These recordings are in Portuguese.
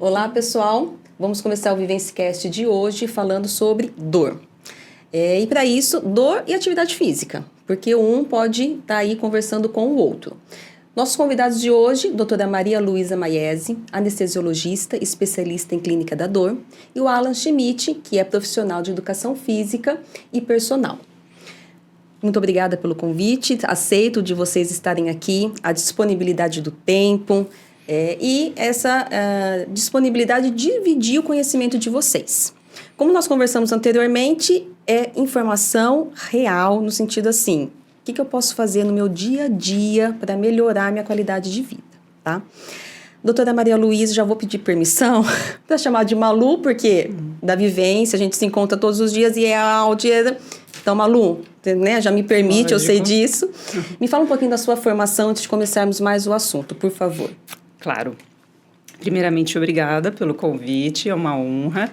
Olá, pessoal. Vamos começar o VivenciaCast de hoje falando sobre dor. E para isso, dor e atividade física, porque um pode estar aí conversando com o outro. Nossos convidados de hoje, doutora Maria Luísa Maiese, anestesiologista, especialista em clínica da dor, e o Alan Schmidt, que é profissional de educação física e personal. Muito obrigada pelo convite, aceito de vocês estarem aqui, a disponibilidade do tempo e essa disponibilidade de dividir o conhecimento de vocês. Como nós conversamos anteriormente, é informação real, no sentido assim, o que eu posso fazer no meu dia a dia para melhorar minha qualidade de vida, tá? Doutora Maria Luísa, já vou pedir permissão para chamar de Malu, porque da vivência a gente se encontra todos os dias e é a audiência. Então, Malu, né, já me permite, eu sei disso. Me fala um pouquinho da sua formação antes de começarmos mais o assunto, por favor. Claro. Primeiramente, obrigada pelo convite, é uma honra.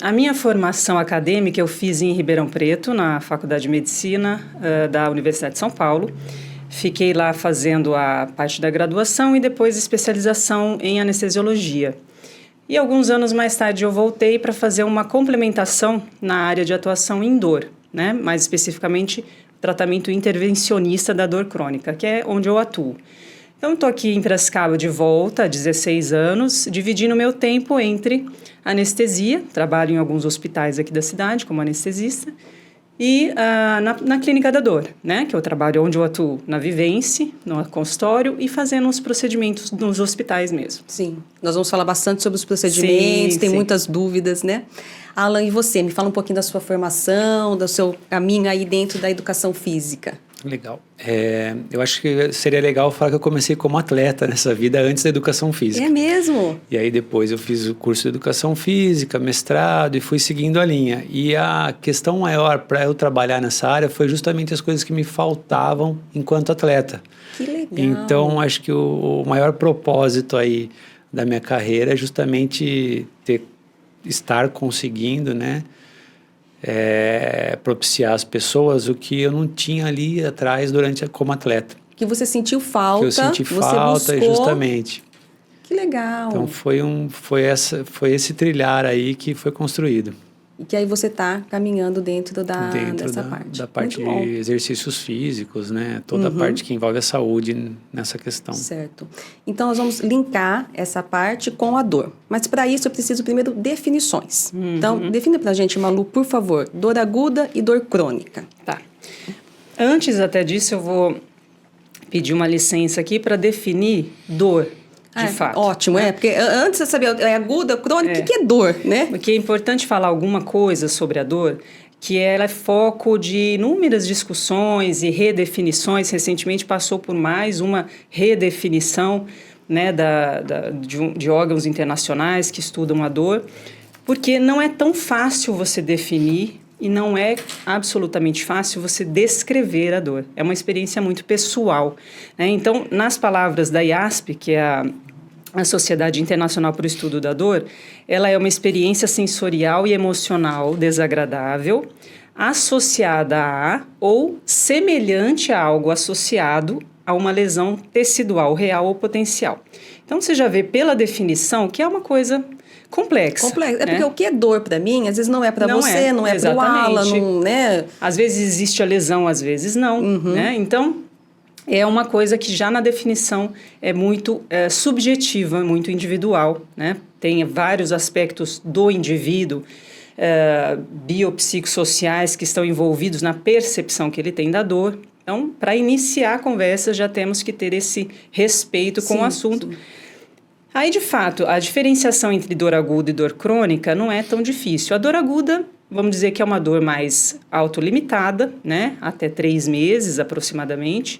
A minha formação acadêmica eu fiz em Ribeirão Preto, na Faculdade de Medicina da Universidade de São Paulo. Fiquei lá fazendo a parte da graduação e depois especialização em anestesiologia. E alguns anos mais tarde eu voltei para fazer uma complementação na área de atuação em dor, né? Mais especificamente tratamento intervencionista da dor crônica, que é onde eu atuo. Então, estou aqui em Piracicaba de volta há 16 anos, dividindo meu tempo entre anestesia, trabalho em alguns hospitais aqui da cidade como anestesista, e na clínica da dor, né? Que eu trabalho onde eu atuo na vivência, no consultório e fazendo os procedimentos nos hospitais mesmo. Sim, nós vamos falar bastante sobre os procedimentos, tem muitas dúvidas, né? Alan, e você? Me fala um pouquinho da sua formação, do seu caminho aí dentro da educação física. Legal. Eu acho que seria legal falar que eu comecei como atleta nessa vida antes da educação física. É mesmo? E aí depois eu fiz o curso de educação física, mestrado e fui seguindo a linha. E a questão maior para eu trabalhar nessa área foi justamente as coisas que me faltavam enquanto atleta. Que legal. Então acho que o maior propósito aí da minha carreira é justamente estar conseguindo, né? Propiciar às pessoas o que eu não tinha ali atrás como atleta. Que você sentiu falta. Que eu senti falta, buscou. Justamente. Que legal. Então foi esse trilhar aí que foi construído. E que aí você está caminhando dentro dessa parte. Da parte de exercícios físicos, né? Toda a parte que envolve a saúde nessa questão. Certo. Então, nós vamos linkar essa parte com a dor. Mas, para isso, eu preciso primeiro definições. Então, defina para a gente, Malu, por favor, dor aguda e dor crônica. Tá. Antes até disso, eu vou pedir uma licença aqui para definir dor. De fato. Ótimo, porque antes você sabia, é aguda, crônica, o que é dor, né? Porque é importante falar alguma coisa sobre a dor, que ela é foco de inúmeras discussões e redefinições. Recentemente passou por mais uma redefinição, né, de órgãos internacionais que estudam a dor, porque não é tão fácil você definir e não é absolutamente fácil você descrever a dor. É uma experiência muito pessoal, né? Então, nas palavras da IASP, que é a Sociedade Internacional para o Estudo da Dor, ela é uma experiência sensorial e emocional desagradável, associada a ou semelhante a algo associado a uma lesão tecidual real ou potencial. Então, você já vê pela definição que é uma coisa complexa. É porque o que é dor para mim, às vezes não é para você, não é para o Alan, né? Às vezes existe a lesão, às vezes não, né? Então, é uma coisa que já na definição é muito subjetiva, muito individual, né? Tem vários aspectos do indivíduo, biopsicossociais que estão envolvidos na percepção que ele tem da dor. Então, para iniciar a conversa, já temos que ter esse respeito com o assunto. Sim. Aí, de fato, a diferenciação entre dor aguda e dor crônica não é tão difícil. A dor aguda, vamos dizer que é uma dor mais autolimitada, né? Até 3 meses aproximadamente.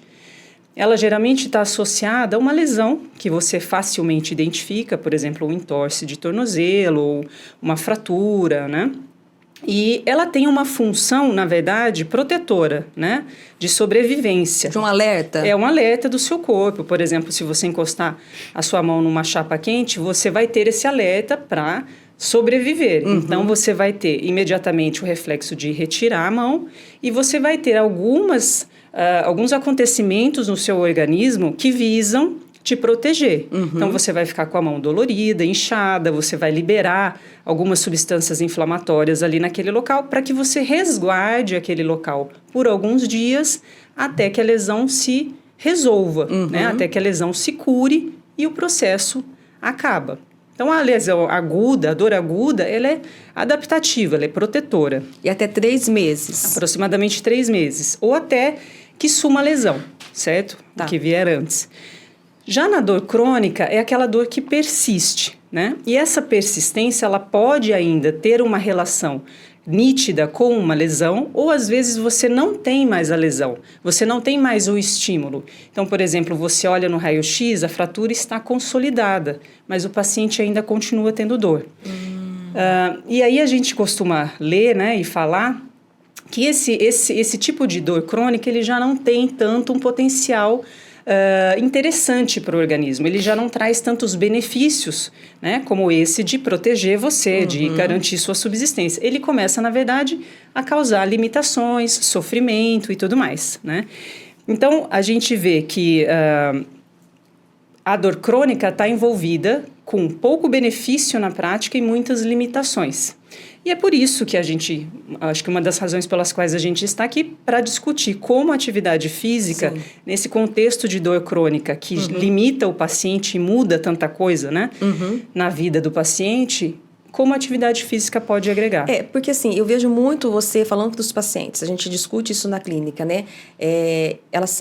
Ela geralmente está associada a uma lesão que você facilmente identifica, por exemplo, um entorse de tornozelo ou uma fratura, né? E ela tem uma função, na verdade, protetora, né? De sobrevivência. De um alerta? É um alerta do seu corpo. Por exemplo, se você encostar a sua mão numa chapa quente, você vai ter esse alerta para sobreviver. Então, você vai ter imediatamente o reflexo de retirar a mão e você vai ter alguns acontecimentos no seu organismo que visam te proteger. Então, você vai ficar com a mão dolorida, inchada, você vai liberar algumas substâncias inflamatórias ali naquele local para que você resguarde aquele local por alguns dias até que a lesão se resolva, né? Até que a lesão se cure e o processo acaba. Então, a lesão aguda, a dor aguda, ela é adaptativa, ela é protetora. E até 3 meses. Aproximadamente 3 meses. Ou até que suma a lesão, certo? Tá. Que vier antes. Já na dor crônica, é aquela dor que persiste, né? E essa persistência, ela pode ainda ter uma relação nítida com uma lesão, ou às vezes você não tem mais a lesão, você não tem mais o estímulo. Então, por exemplo, você olha no raio-x, a fratura está consolidada, mas o paciente ainda continua tendo dor. E aí a gente costuma ler, né, e falar que esse tipo de dor crônica, ele já não tem tanto um potencial interessante para o organismo. Ele já não traz tantos benefícios, né, como esse de proteger você, de garantir sua subsistência. Ele começa, na verdade, a causar limitações, sofrimento e tudo mais, né? Então, a gente vê que a dor crônica está envolvida com pouco benefício na prática e muitas limitações. E é por isso que acho que uma das razões pelas quais a gente está aqui para discutir como a atividade física, nesse contexto de dor crônica que limita o paciente e muda tanta coisa, né, na vida do paciente, como a atividade física pode agregar. Porque assim, eu vejo muito você falando dos pacientes, a gente discute isso na clínica, né?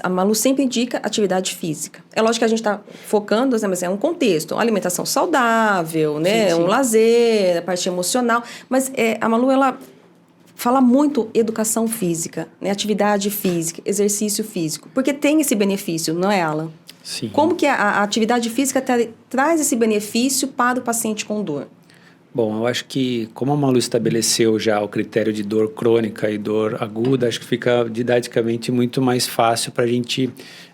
A Malu sempre indica atividade física. É lógico que a gente está focando, né, mas é um contexto, uma alimentação saudável, né? Um lazer, a parte emocional, mas a Malu, ela fala muito educação física, né? Atividade física, exercício físico, porque tem esse benefício, não é, Alan? Sim. Como que a atividade física traz esse benefício para o paciente com dor? Bom, eu acho que, como a Malu estabeleceu já o critério de dor crônica e dor aguda, acho que fica didaticamente muito mais fácil para a gente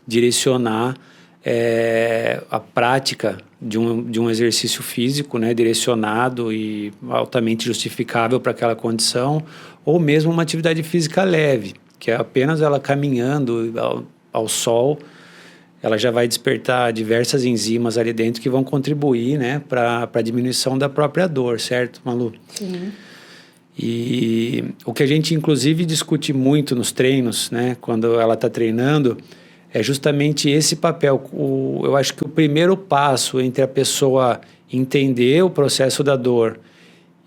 direcionar a prática de um exercício físico, né, direcionado e altamente justificável para aquela condição, ou mesmo uma atividade física leve, que é apenas ela caminhando ao sol, ela já vai despertar diversas enzimas ali dentro que vão contribuir, né, para a diminuição da própria dor, certo, Malu? Sim. E o que a gente, inclusive, discute muito nos treinos, né, quando ela está treinando, é justamente esse papel. Eu acho que o primeiro passo entre a pessoa entender o processo da dor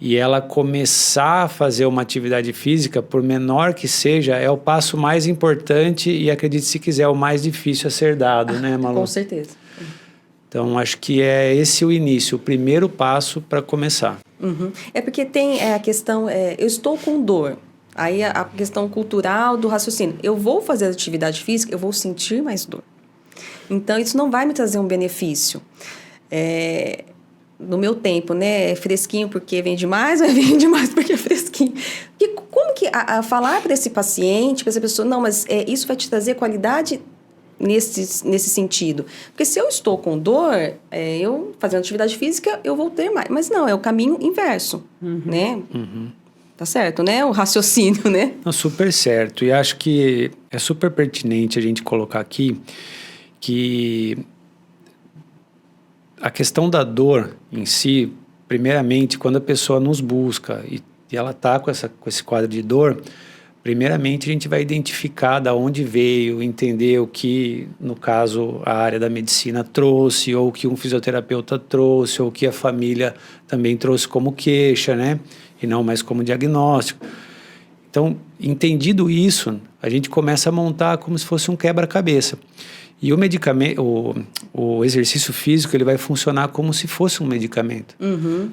e ela começar a fazer uma atividade física, por menor que seja, é o passo mais importante e, acredite se quiser, o mais difícil a ser dado, né, Malu? Com certeza. Então, acho que é esse o início, o primeiro passo para começar. É porque tem a questão, eu estou com dor, aí a questão cultural do raciocínio. Eu vou fazer atividade física, eu vou sentir mais dor. Então, isso não vai me trazer um benefício. No meu tempo, né, é fresquinho porque vende mais, mas vende mais porque é fresquinho. Porque como que falar para esse paciente, para essa pessoa, não, mas isso vai te trazer qualidade nesse sentido? Porque se eu estou com dor, eu fazendo atividade física, eu vou ter mais. Mas não, é o caminho inverso, né? Tá certo, né? O raciocínio, né? Não, super certo. E acho que é super pertinente a gente colocar aqui que a questão da dor em si, primeiramente, quando a pessoa nos busca e ela está com esse quadro de dor, primeiramente a gente vai identificar de onde veio, entender o que, no caso, a área da medicina trouxe, ou o que um fisioterapeuta trouxe, ou o que a família também trouxe como queixa, né? E não mais como diagnóstico. Então, entendido isso, a gente começa a montar como se fosse um quebra-cabeça. E o medicamento, o exercício físico, ele vai funcionar como se fosse um medicamento,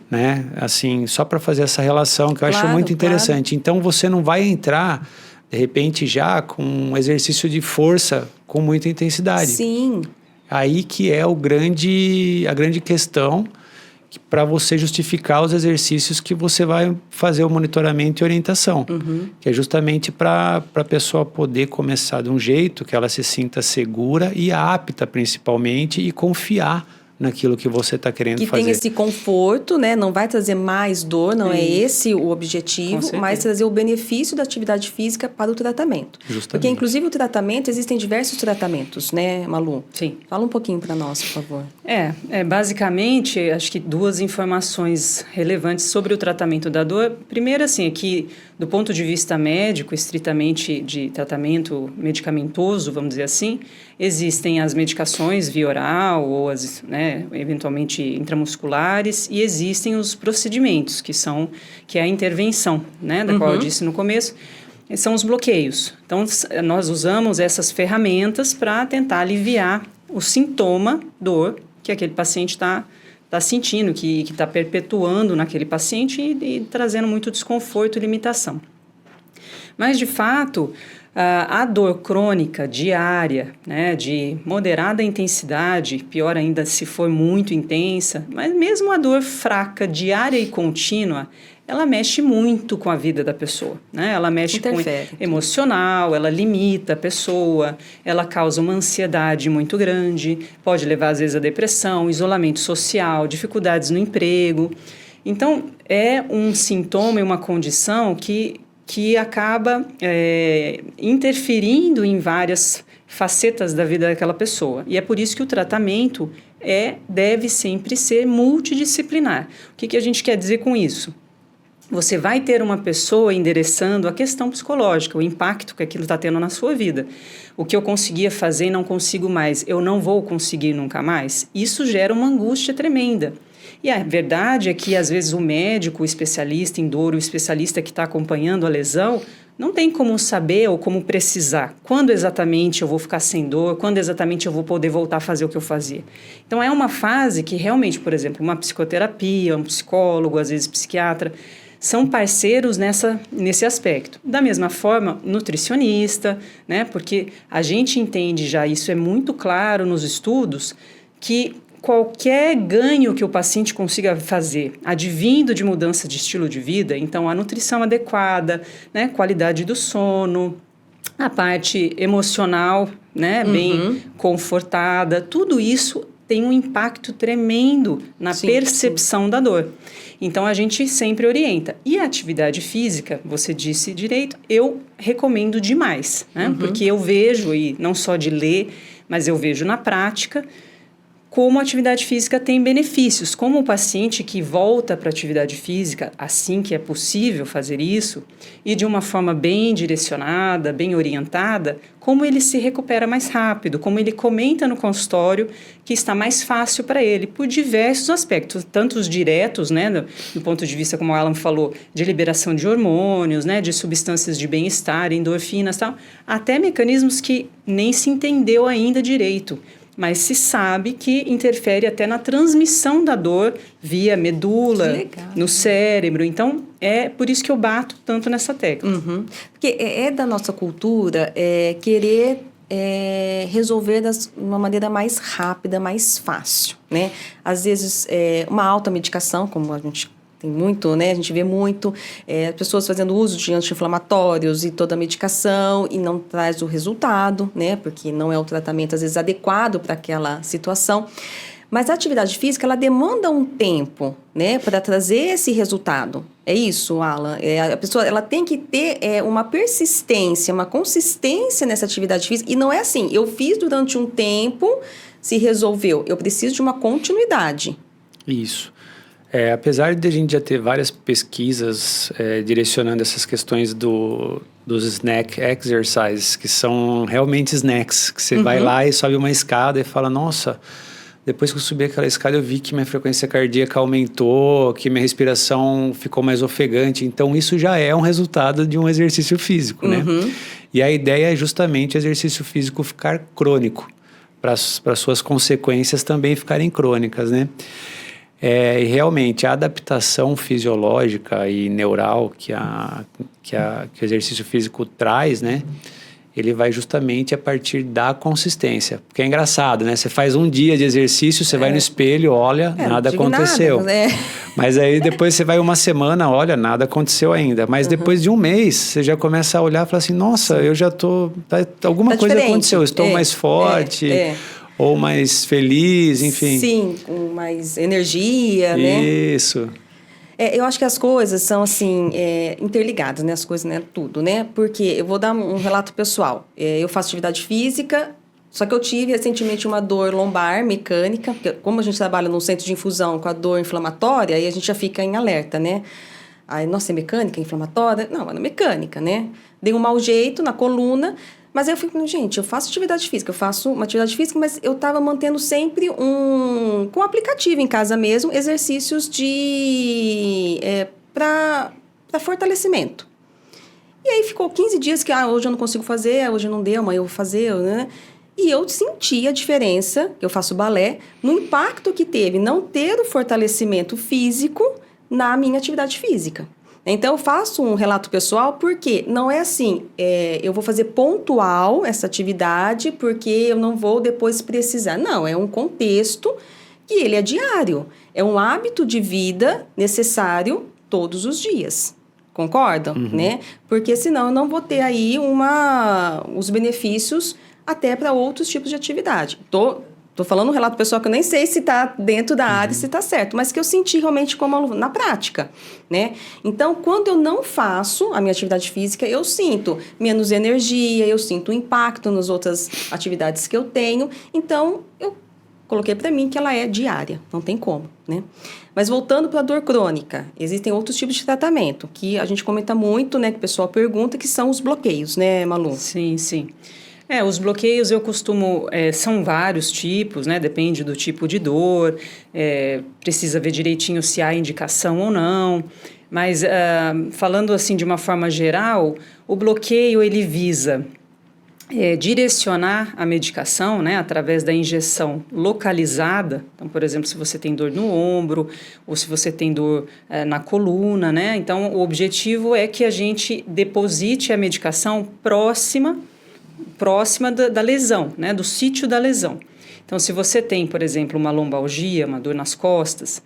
né? Assim, só para fazer essa relação que eu acho muito interessante. Claro. Então, você não vai entrar, de repente, já com um exercício de força com muita intensidade. Sim. Aí que é a grande questão para você justificar os exercícios que você vai fazer o monitoramento e orientação, que é justamente para a pessoa poder começar de um jeito que ela se sinta segura e apta, principalmente, e confiar naquilo que você está querendo que fazer. tem esse conforto, né? Não vai trazer mais dor, não é esse o objetivo, mas trazer o benefício da atividade física para o tratamento. Justamente. Porque, inclusive, o tratamento, existem diversos tratamentos, né, Malu? Sim. Fala um pouquinho para nós, por favor. Basicamente, acho que 2 informações relevantes sobre o tratamento da dor. Primeiro, assim, é que, do ponto de vista médico, estritamente de tratamento medicamentoso, vamos dizer assim, existem as medicações via oral ou as, eventualmente intramusculares, e existem os procedimentos, que é a intervenção, da qual eu disse no começo, são os bloqueios. Então, nós usamos essas ferramentas para tentar aliviar o sintoma dor que aquele paciente está sentindo, que está perpetuando naquele paciente e trazendo muito desconforto e limitação. Mas, de fato, a dor crônica diária, de moderada intensidade, pior ainda se for muito intensa, mas mesmo a dor fraca, diária e contínua, ela mexe muito com a vida da pessoa, Ela mexe com o emocional, ela limita a pessoa, ela causa uma ansiedade muito grande, pode levar às vezes a depressão, isolamento social, dificuldades no emprego. Então, é um sintoma e uma condição que acaba interferindo em várias facetas da vida daquela pessoa. E é por isso que o tratamento deve sempre ser multidisciplinar. O que a gente quer dizer com isso? Você vai ter uma pessoa endereçando a questão psicológica, o impacto que aquilo está tendo na sua vida. O que eu conseguia fazer e não consigo mais, eu não vou conseguir nunca mais. Isso gera uma angústia tremenda. E a verdade é que, às vezes, o médico, o especialista em dor, o especialista que está acompanhando a lesão, não tem como saber ou como precisar quando exatamente eu vou ficar sem dor, quando exatamente eu vou poder voltar a fazer o que eu fazia. Então, é uma fase que realmente, por exemplo, uma psicoterapia, um psicólogo, às vezes psiquiatra, são parceiros nesse aspecto. Da mesma forma, nutricionista, porque a gente entende já, isso é muito claro nos estudos, que qualquer ganho que o paciente consiga fazer, advindo de mudança de estilo de vida, então a nutrição adequada, qualidade do sono, a parte emocional, bem confortada, tudo isso tem um impacto tremendo na percepção da dor. Então, a gente sempre orienta. E a atividade física, você disse direito, eu recomendo demais, porque eu vejo, e não só de ler, mas eu vejo na prática, como a atividade física tem benefícios, como o paciente que volta para a atividade física, assim que é possível fazer isso, e de uma forma bem direcionada, bem orientada, como ele se recupera mais rápido, como ele comenta no consultório que está mais fácil para ele, por diversos aspectos, tanto os diretos, do ponto de vista, como o Alan falou, de liberação de hormônios, de substâncias de bem-estar, endorfinas, tal, até mecanismos que nem se entendeu ainda direito, mas se sabe que interfere até na transmissão da dor via medula, no cérebro. Então, é por isso que eu bato tanto nessa tecla. Porque é da nossa cultura querer resolver de uma maneira mais rápida, mais fácil, Às vezes, uma automedicação, como a gente tem muito, a gente vê muito pessoas fazendo uso de anti-inflamatórios e toda a medicação e não traz o resultado, porque não é o tratamento, às vezes, adequado para aquela situação. Mas a atividade física, ela demanda um tempo, para trazer esse resultado. É isso, Alan? A pessoa, ela tem que ter uma persistência, uma consistência nessa atividade física. E não é assim, eu fiz durante um tempo, se resolveu. Eu preciso de uma continuidade. Isso. Apesar de a gente já ter várias pesquisas direcionando essas questões dos snack exercises, que são realmente snacks, que você vai lá e sobe uma escada e fala, nossa, depois que eu subi aquela escada eu vi que minha frequência cardíaca aumentou, que minha respiração ficou mais ofegante, então isso já é um resultado de um exercício físico, E a ideia é justamente o exercício físico ficar crônico, para suas consequências também ficarem crônicas, E realmente a adaptação fisiológica e neural que o exercício físico traz, ele vai justamente a partir da consistência. Porque é engraçado, Você faz um dia de exercício, você vai no espelho, olha, nada aconteceu. Mas aí depois você vai uma semana, olha, nada aconteceu ainda. Mas depois de um mês, você já começa a olhar e falar assim, nossa, eu já tô... alguma coisa diferente. Aconteceu, eu estou mais forte... Ou mais feliz, enfim. Sim, com mais energia, né? Isso. Eu acho que as coisas são, assim, interligadas, né? As coisas, né? Tudo, né? Porque eu vou dar um relato pessoal. Eu faço atividade física, só que eu tive recentemente uma dor lombar mecânica, porque como a gente trabalha num centro de infusão com a dor inflamatória, aí a gente já fica em alerta, né? Aí, nossa, é mecânica, inflamatória? Não, é mecânica, né? Dei um mau jeito na coluna, mas aí eu fico, gente, eu faço atividade física, eu faço uma atividade física, mas eu estava mantendo sempre com aplicativo em casa mesmo, exercícios para fortalecimento. E aí ficou 15 dias que, hoje eu não consigo fazer, hoje não deu, amanhã eu vou fazer, né? E eu senti a diferença, que eu faço balé, no impacto que teve não ter o fortalecimento físico na minha atividade física. Então, eu faço um relato pessoal porque não é assim, eu vou fazer pontual essa atividade porque eu não vou depois precisar. Não, é um contexto que ele é diário. É um hábito de vida necessário todos os dias. Concordam? Né? Porque senão eu não vou ter aí os benefícios até para outros tipos de atividade. Tô falando um relato pessoal que eu nem sei se está dentro da área, se está certo, mas que eu senti realmente como aluno, na prática, né? Então, quando eu não faço a minha atividade física, eu sinto menos energia, eu sinto impacto nas outras atividades que eu tenho. Então, eu coloquei para mim que ela é diária, não tem como, né? Mas voltando para a dor crônica, existem outros tipos de tratamento, que a gente comenta muito, né? Que o pessoal pergunta, que são os bloqueios, né, Malu? Sim, sim. Os bloqueios eu costumo, são vários tipos, né? Depende do tipo de dor, precisa ver direitinho se há indicação ou não, mas falando assim de uma forma geral, o bloqueio ele visa direcionar a medicação, né, através da injeção localizada. Então, por exemplo, se você tem dor no ombro ou se você tem dor na coluna, né? Então, o objetivo é que a gente deposite a medicação próxima da lesão, né, do sítio da lesão. Então, se você tem, por exemplo, uma lombalgia, uma dor nas costas,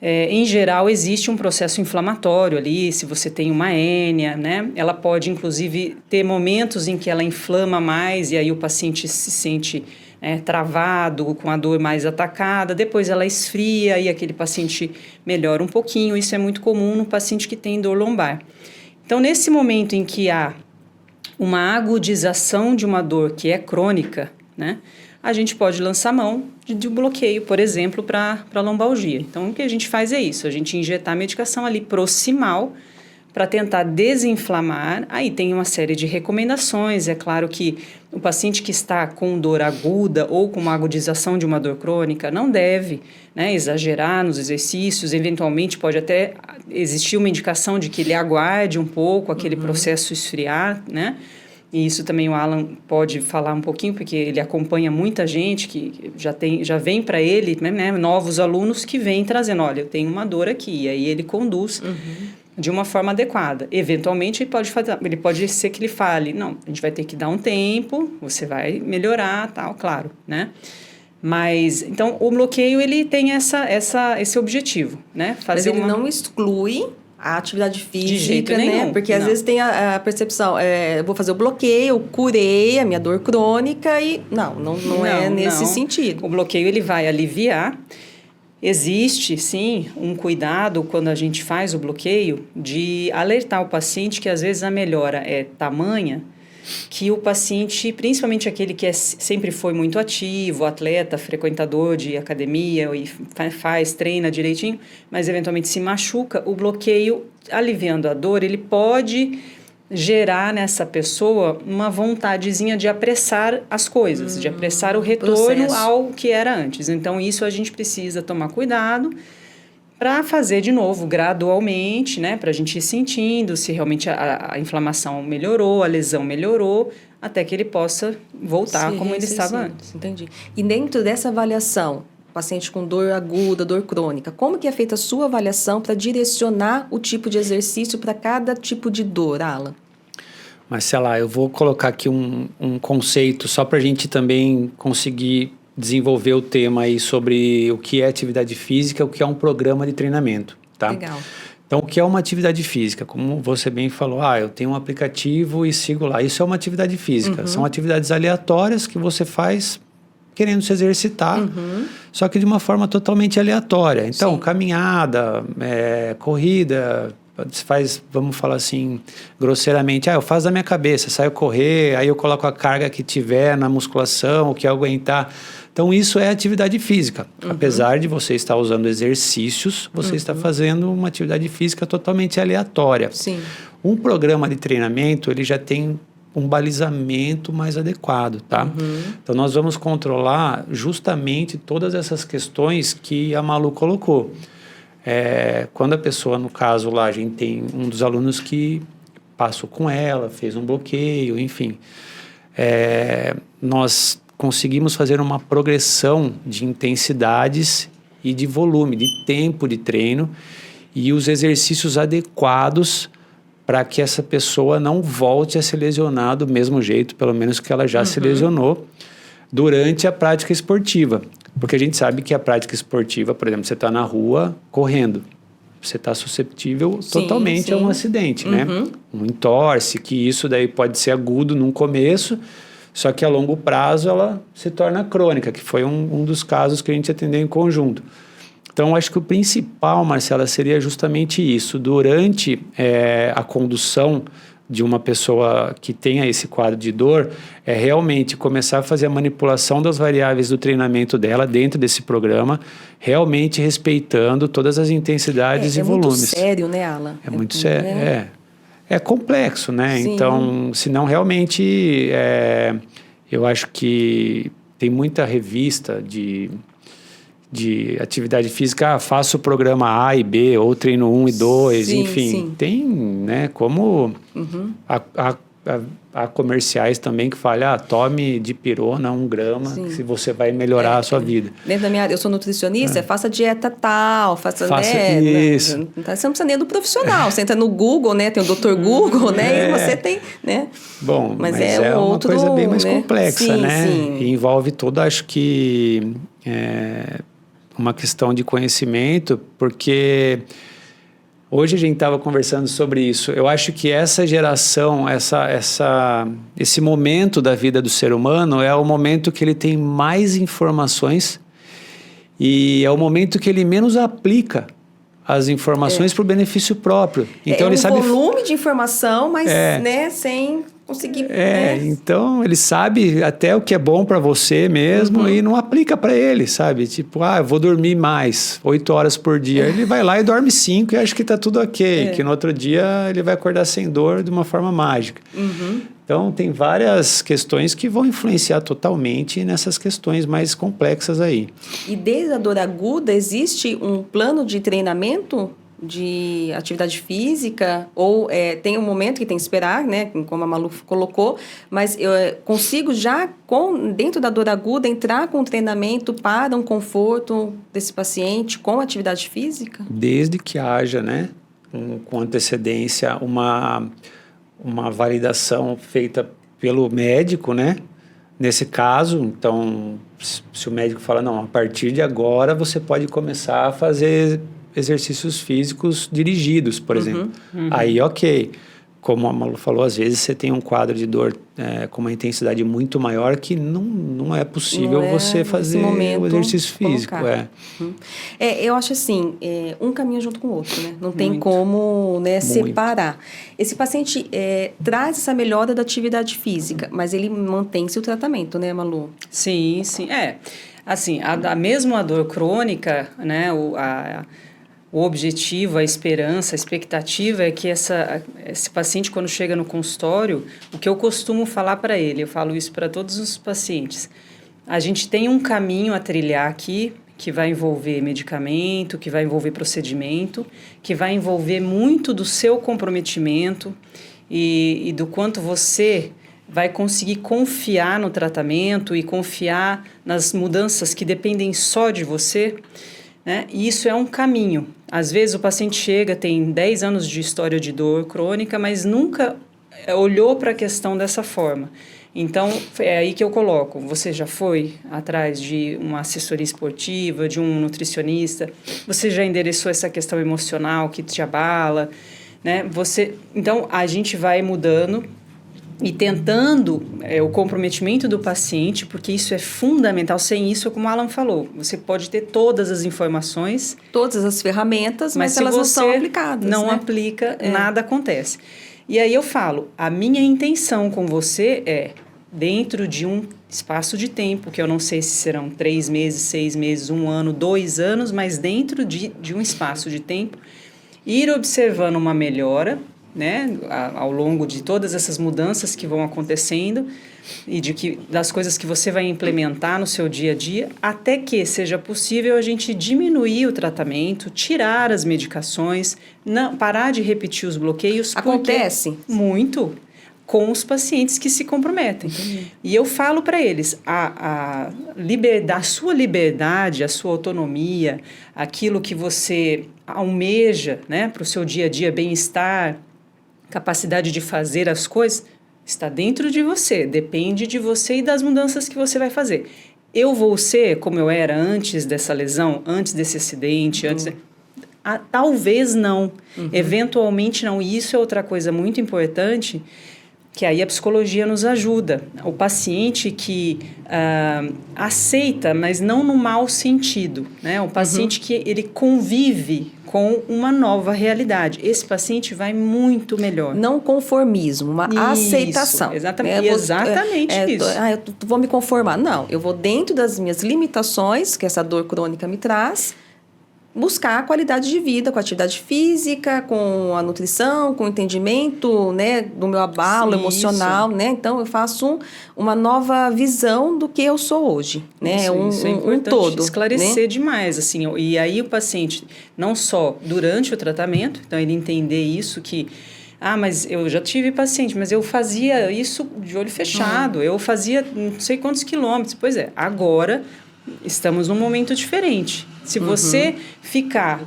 em geral existe um processo inflamatório ali. Se você tem uma hérnia, né, ela pode inclusive ter momentos em que ela inflama mais e aí o paciente se sente travado, com a dor mais atacada, depois ela esfria e aquele paciente melhora um pouquinho. Isso é muito comum no paciente que tem dor lombar. Então, nesse momento em que há uma agudização de uma dor que é crônica, né, a gente pode lançar mão de um bloqueio, por exemplo, para lombalgia. Então, o que a gente faz é isso, a gente injetar a medicação ali proximal para tentar desinflamar. Aí tem uma série de recomendações. É claro que o paciente que está com dor aguda ou com uma agudização de uma dor crônica não deve, né, exagerar nos exercícios. Eventualmente pode até existir uma indicação de que ele aguarde um pouco aquele processo esfriar, né? E isso também o Alan pode falar um pouquinho, porque ele acompanha muita gente que já vem para ele, né, novos alunos que vêm trazendo, olha, eu tenho uma dor aqui, e aí ele conduz de uma forma adequada. Eventualmente ele pode ser que ele fale, não, a gente vai ter que dar um tempo, você vai melhorar, tal, claro, né? Mas, então, o bloqueio, ele tem esse objetivo, né? Mas ele não exclui a atividade física, de jeito né? nenhum. Porque às vezes tem a percepção, vou fazer o bloqueio, eu curei a minha dor crônica e... Não é nesse sentido. O bloqueio, ele vai aliviar. Existe, sim, um cuidado quando a gente faz o bloqueio de alertar o paciente que às vezes a melhora é tamanha que o paciente, principalmente aquele que sempre foi muito ativo, atleta, frequentador de academia e treina direitinho, mas eventualmente se machuca, o bloqueio, aliviando a dor, ele pode gerar nessa pessoa uma vontadezinha de apressar as coisas, de apressar o retorno ao que era antes. Então, isso a gente precisa tomar cuidado para fazer de novo gradualmente, né? Para a gente ir sentindo se realmente a inflamação melhorou, a lesão melhorou, até que ele possa voltar como ele estava antes. Entendi. E dentro dessa avaliação, paciente com dor aguda, dor crônica, como que é feita a sua avaliação para direcionar o tipo de exercício para cada tipo de dor, Alan? Mas, sei lá, eu vou colocar aqui um conceito só para a gente também conseguir desenvolver o tema aí sobre o que é atividade física, o que é um programa de treinamento, tá? Legal. Então, o que é uma atividade física? Como você bem falou, eu tenho um aplicativo e sigo lá. Isso é uma atividade física. São atividades aleatórias que você faz querendo se exercitar, só que de uma forma totalmente aleatória. Então, Sim. caminhada, corrida, se faz, vamos falar assim, grosseiramente, eu faço da minha cabeça, saio correr, aí eu coloco a carga que tiver na musculação, o que eu aguentar. Então, isso é atividade física. Apesar de você estar usando exercícios, você está fazendo uma atividade física totalmente aleatória. Sim. Um programa de treinamento, ele já tem um balizamento mais adequado, tá? Então, nós vamos controlar justamente todas essas questões que a Malu colocou. Quando a pessoa, no caso lá, a gente tem um dos alunos que passou com ela, fez um bloqueio, enfim. Nós conseguimos fazer uma progressão de intensidades e de volume, de tempo de treino e os exercícios adequados para que essa pessoa não volte a se lesionar do mesmo jeito, pelo menos que ela já se lesionou durante a prática esportiva. Porque a gente sabe que a prática esportiva, por exemplo, você está na rua correndo, você está suscetível totalmente a um acidente, né? Um entorse, que isso daí pode ser agudo num começo, só que a longo prazo ela se torna crônica, que foi um dos casos que a gente atendeu em conjunto. Então, acho que o principal, Marcela, seria justamente isso. Durante a condução de uma pessoa que tenha esse quadro de dor, realmente começar a fazer a manipulação das variáveis do treinamento dela dentro desse programa, realmente respeitando todas as intensidades e volumes. É muito sério, né, Alan? É muito sério, é complexo, né? Sim. Então, senão realmente, eu acho que tem muita revista de atividade física, faço o programa A e B, ou treino 1 e 2, enfim. Tem, né, como há comerciais também que falam, tome dipirona 1 grama, se você vai melhorar a sua vida. Dentro da minha área, eu sou nutricionista, faça dieta tal, faça isso. Você não precisa nem do profissional, você entra no Google, né, tem o Dr. Google, né, e você tem, né. Bom, mas é uma coisa bem mais complexa, né, e envolve toda, acho que... uma questão de conhecimento, porque hoje a gente estava conversando sobre isso. Eu acho que essa geração, esse momento da vida do ser humano é o momento que ele tem mais informações e é o momento que ele menos aplica as informações para o benefício próprio. Então ele sabe volume de informação, mas né, sem conseguir... Então ele sabe até o que é bom para você mesmo e não aplica para ele, sabe? Tipo, eu vou dormir mais, 8 horas por dia. Ele vai lá e dorme 5 e acha que está tudo ok, que no outro dia ele vai acordar sem dor de uma forma mágica. Então, tem várias questões que vão influenciar totalmente nessas questões mais complexas aí. E desde a dor aguda, existe um plano de treinamento de atividade física? Ou tem um momento que tem que esperar, né, como a Malu colocou, mas eu consigo já, dentro da dor aguda, entrar com treinamento para um conforto desse paciente com atividade física? Desde que haja, né, com antecedência, uma validação feita pelo médico, né? Nesse caso, então, se o médico fala, não, a partir de agora você pode começar a fazer exercícios físicos dirigidos, por exemplo. Aí, ok. Como a Malu falou, às vezes você tem um quadro de dor com uma intensidade muito maior que não é possível você fazer o exercício físico. Eu acho assim, um caminho junto com o outro, né? Não tem como, né, separar. Esse paciente traz essa melhora da atividade física, mas ele mantém-se o tratamento, né, Malu? Sim. Assim, mesmo a dor crônica, né, o objetivo, a esperança, a expectativa é que esse paciente, quando chega no consultório, o que eu costumo falar para ele, eu falo isso para todos os pacientes, a gente tem um caminho a trilhar aqui, que vai envolver medicamento, que vai envolver procedimento, que vai envolver muito do seu comprometimento e do quanto você vai conseguir confiar no tratamento e confiar nas mudanças que dependem só de você, né? E isso é um caminho. Às vezes o paciente chega, tem 10 anos de história de dor crônica, mas nunca olhou para a questão dessa forma. Então, é aí que eu coloco. Você já foi atrás de uma assessoria esportiva, de um nutricionista? Você já endereçou essa questão emocional que te abala, né? Então, a gente vai mudando e tentando o comprometimento do paciente, porque isso é fundamental. Sem isso, como o Alan falou, você pode ter todas as informações, todas as ferramentas, mas elas não são aplicadas. Não né? aplica, nada acontece. E aí eu falo, a minha intenção com você é, dentro de um espaço de tempo, que eu não sei se serão 3 meses, 6 meses, 1 ano, 2 anos, mas dentro de um espaço de tempo, ir observando uma melhora, né, ao longo de todas essas mudanças que vão acontecendo e das coisas que você vai implementar no seu dia a dia, até que seja possível a gente diminuir o tratamento, tirar as medicações, parar de repetir os bloqueios. Acontece? Muito. Com os pacientes que se comprometem. E eu falo para eles, a sua liberdade, a sua autonomia, aquilo que você almeja, né, para o seu dia a dia, bem-estar, capacidade de fazer as coisas, está dentro de você, depende de você e das mudanças que você vai fazer. Eu vou ser como eu era antes dessa lesão, antes desse acidente, talvez não, eventualmente não. E isso é outra coisa muito importante, que aí a psicologia nos ajuda. O paciente que aceita, mas não no mau sentido, né? O paciente que ele convive com uma nova realidade. Esse paciente vai muito melhor. Não conformismo, uma aceitação. Exatamente, exatamente isso. Eu vou me conformar. Não, eu vou dentro das minhas limitações, que essa dor crônica me traz, buscar a qualidade de vida com a atividade física, com a nutrição, com o entendimento, né, do meu abalo emocional, né? Então, eu faço uma nova visão do que eu sou hoje, né? Isso é importante todo. Esclarecer né? demais, assim. E aí o paciente, não só durante o tratamento, então ele entender isso que... mas eu já tive paciente, mas eu fazia isso de olho fechado, eu fazia não sei quantos quilômetros. Pois é, agora estamos num momento diferente. Se você ficar,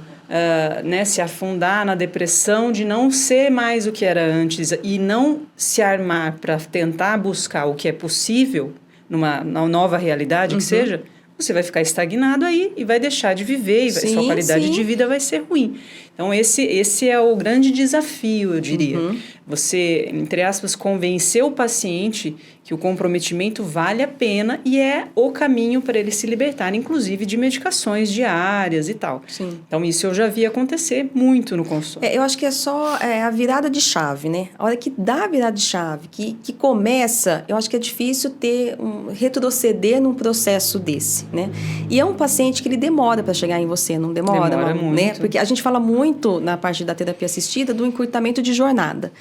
se afundar na depressão de não ser mais o que era antes e não se armar para tentar buscar o que é possível numa nova realidade que seja, você vai ficar estagnado aí e vai deixar de viver e sua qualidade de vida vai ser ruim. Então, esse é o grande desafio, eu diria. Você, entre aspas, convencer o paciente que o comprometimento vale a pena e é o caminho para ele se libertar, inclusive de medicações diárias e tal. Sim. Então, isso eu já vi acontecer muito no consultório. Eu acho que é só a virada de chave, né? A hora que dá a virada de chave, que começa, eu acho que é difícil retroceder num processo desse, né? E é um paciente que ele demora para chegar em você, não demora? Demora muito. Né? Porque a gente fala muito na parte da terapia assistida do encurtamento de jornada.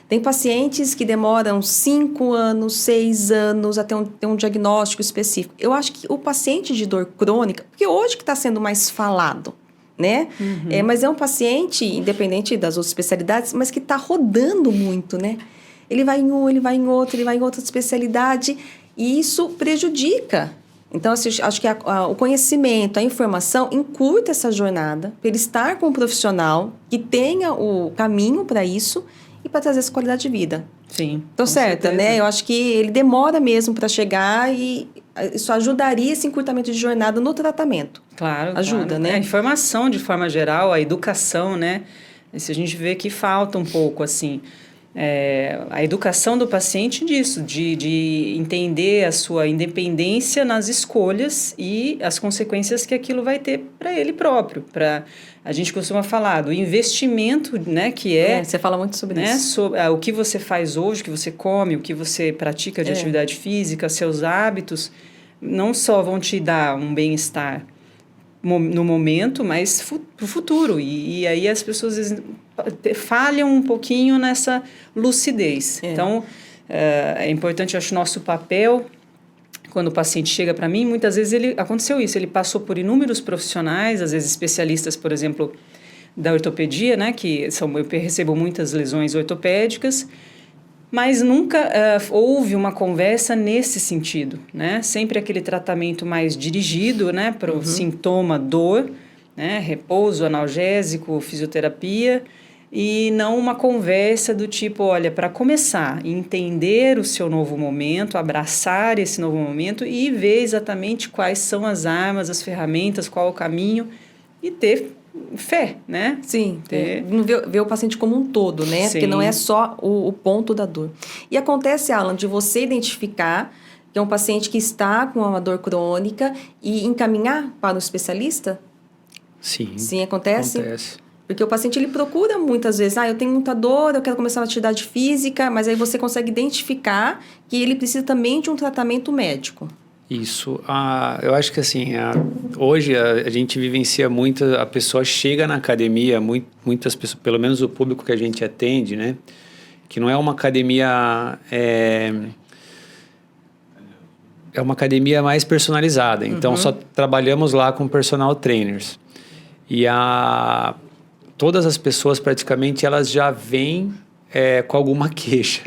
Tem pacientes que demoram 5 anos, 6 anos até ter um diagnóstico específico. Eu acho que o paciente de dor crônica, porque hoje que está sendo mais falado, né? Mas é um paciente, independente das outras especialidades, mas que está rodando muito, né? Ele vai em um, ele vai em outro, ele vai em outra especialidade e isso prejudica. Então, acho que o conhecimento, a informação encurta essa jornada para ele estar com um profissional que tenha o caminho para isso e para trazer essa qualidade de vida. Sim. Tô certa, né? Eu acho que ele demora mesmo para chegar e isso ajudaria esse encurtamento de jornada no tratamento. Claro. Ajuda, né? A informação, de forma geral, a educação, né? Se a gente vê que falta um pouco, assim... a educação do paciente disso, de entender a sua independência nas escolhas e as consequências que aquilo vai ter para ele próprio. A gente costuma falar do investimento, né, que você fala muito sobre isso. Sobre, o que você faz hoje, o que você come, o que você pratica de atividade física, seus hábitos, não só vão te dar um bem-estar no momento, mas para o futuro. E aí as pessoas às vezes, falham um pouquinho nessa lucidez. Então, é importante, eu acho, nosso papel, quando o paciente chega para mim, muitas vezes aconteceu isso, ele passou por inúmeros profissionais, às vezes especialistas, por exemplo, da ortopedia, né, eu recebo muitas lesões ortopédicas, mas nunca houve uma conversa nesse sentido, né? Sempre aquele tratamento mais dirigido, né, para o sintoma dor, né, repouso, analgésico, fisioterapia, e não uma conversa do tipo, olha, para começar, entender o seu novo momento, abraçar esse novo momento e ver exatamente quais são as armas, as ferramentas, qual o caminho e ter fé, né? Sim, Ter... ver o paciente como um todo, né? Sim. Porque não é só o ponto da dor. E acontece, Alan, de você identificar que é um paciente que está com uma dor crônica e encaminhar para o especialista? Sim. Sim, acontece? Acontece. Porque o paciente, ele procura muitas vezes, eu tenho muita dor, eu quero começar uma atividade física, mas aí você consegue identificar que ele precisa também de um tratamento médico. Isso. Eu acho que assim, hoje a gente vivencia muito, a pessoa chega na academia, muitas pessoas, pelo menos o público que a gente atende, né? Que não é uma academia... É uma academia mais personalizada. Então, só trabalhamos lá com personal trainers. E todas as pessoas, praticamente, elas já vêm com alguma queixa.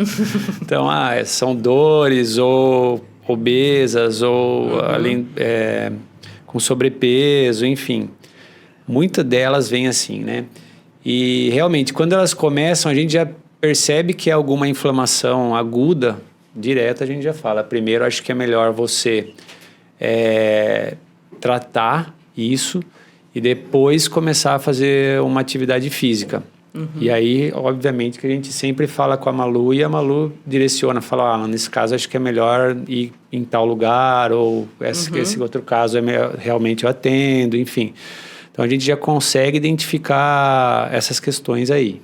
Então, são dores ou obesas ou além, com sobrepeso, enfim. Muitas delas vêm assim, né? E, realmente, quando elas começam, a gente já percebe que é alguma inflamação aguda, direto a gente já fala. Primeiro, acho que é melhor você tratar isso e depois começar a fazer uma atividade física. E aí, obviamente, que a gente sempre fala com a Malu e a Malu direciona, fala, nesse caso acho que é melhor ir em tal lugar, ou esse outro caso realmente eu atendo, enfim. Então a gente já consegue identificar essas questões aí.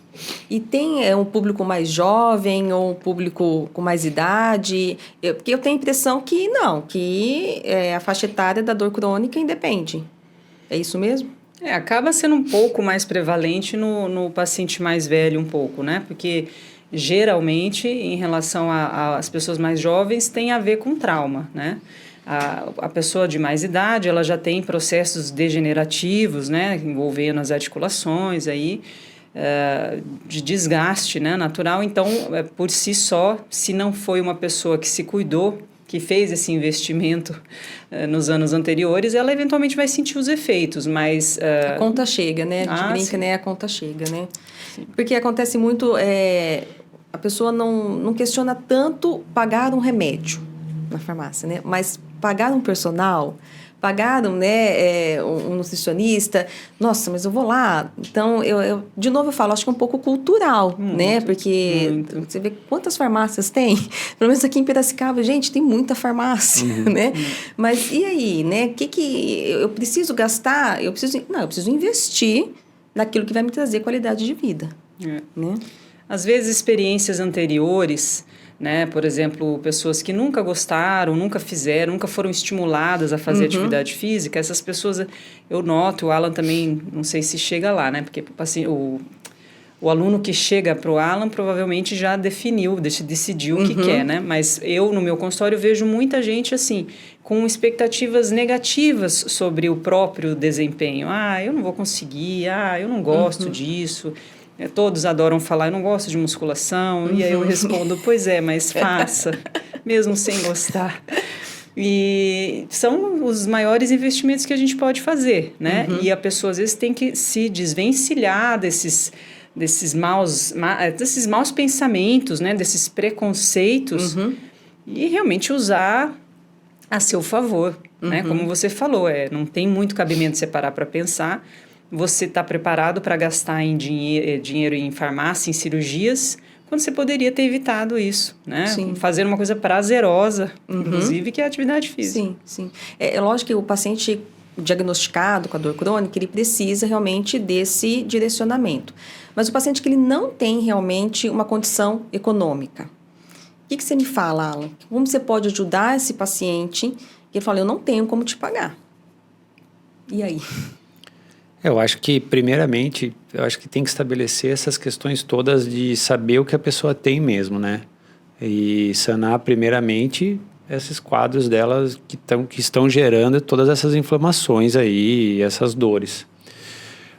E tem um público mais jovem ou um público com mais idade? Porque eu tenho a impressão que não, que a faixa etária da dor crônica independe. É isso mesmo? Acaba sendo um pouco mais prevalente no paciente mais velho um pouco, né? Porque geralmente, em relação às pessoas mais jovens, tem a ver com trauma, né? A pessoa de mais idade, ela já tem processos degenerativos, né? Envolvendo as articulações aí, de desgaste, né? Natural. Então, por si só, se não foi uma pessoa que se cuidou, que fez esse investimento nos anos anteriores, ela eventualmente vai sentir os efeitos, mas... A conta chega, né? A gente brinca, sim. né? A conta chega, né? Sim. Porque acontece muito, a pessoa não questiona tanto pagar um remédio na farmácia, né? Mas pagar um personal, pagar um nutricionista, nossa, mas eu vou lá. Então, eu de novo eu falo, acho que é um pouco cultural, né? Porque você vê quantas farmácias tem. Pelo menos aqui em Piracicaba, gente, tem muita farmácia, né? Mas e aí, né? Que eu preciso gastar? Eu preciso investir naquilo que vai me trazer qualidade de vida, né? Às vezes, experiências anteriores, né? Por exemplo, pessoas que nunca gostaram, nunca fizeram, nunca foram estimuladas a fazer atividade física, essas pessoas, eu noto, o Alan também, não sei se chega lá, né? Porque assim, o aluno que chega para o Alan provavelmente já decidiu o que quer, né? Mas eu, no meu consultório, vejo muita gente assim, com expectativas negativas sobre o próprio desempenho. Eu não vou conseguir, eu não gosto disso. Todos adoram falar, eu não gosto de musculação. E aí eu respondo, pois é, mas faça, mesmo sem gostar. E são os maiores investimentos que a gente pode fazer, né? E a pessoa, às vezes, tem que se desvencilhar desses maus pensamentos, né? Desses preconceitos e realmente usar a seu favor, né? Como você falou, não tem muito cabimento você parar para pensar. Você está preparado para gastar em dinheiro em farmácia, em cirurgias, quando você poderia ter evitado isso, né? Sim. Fazer uma coisa prazerosa, inclusive, que é a atividade física. Sim, sim. É lógico que o paciente diagnosticado com a dor crônica, ele precisa realmente desse direcionamento. Mas o paciente que ele não tem realmente uma condição econômica, o que você me fala, Alan? Como você pode ajudar esse paciente que ele fala, eu não tenho como te pagar? E aí? Eu acho que, primeiramente, tem que estabelecer essas questões todas de saber o que a pessoa tem mesmo, né? E sanar, primeiramente, esses quadros delas que estão gerando todas essas inflamações aí, essas dores.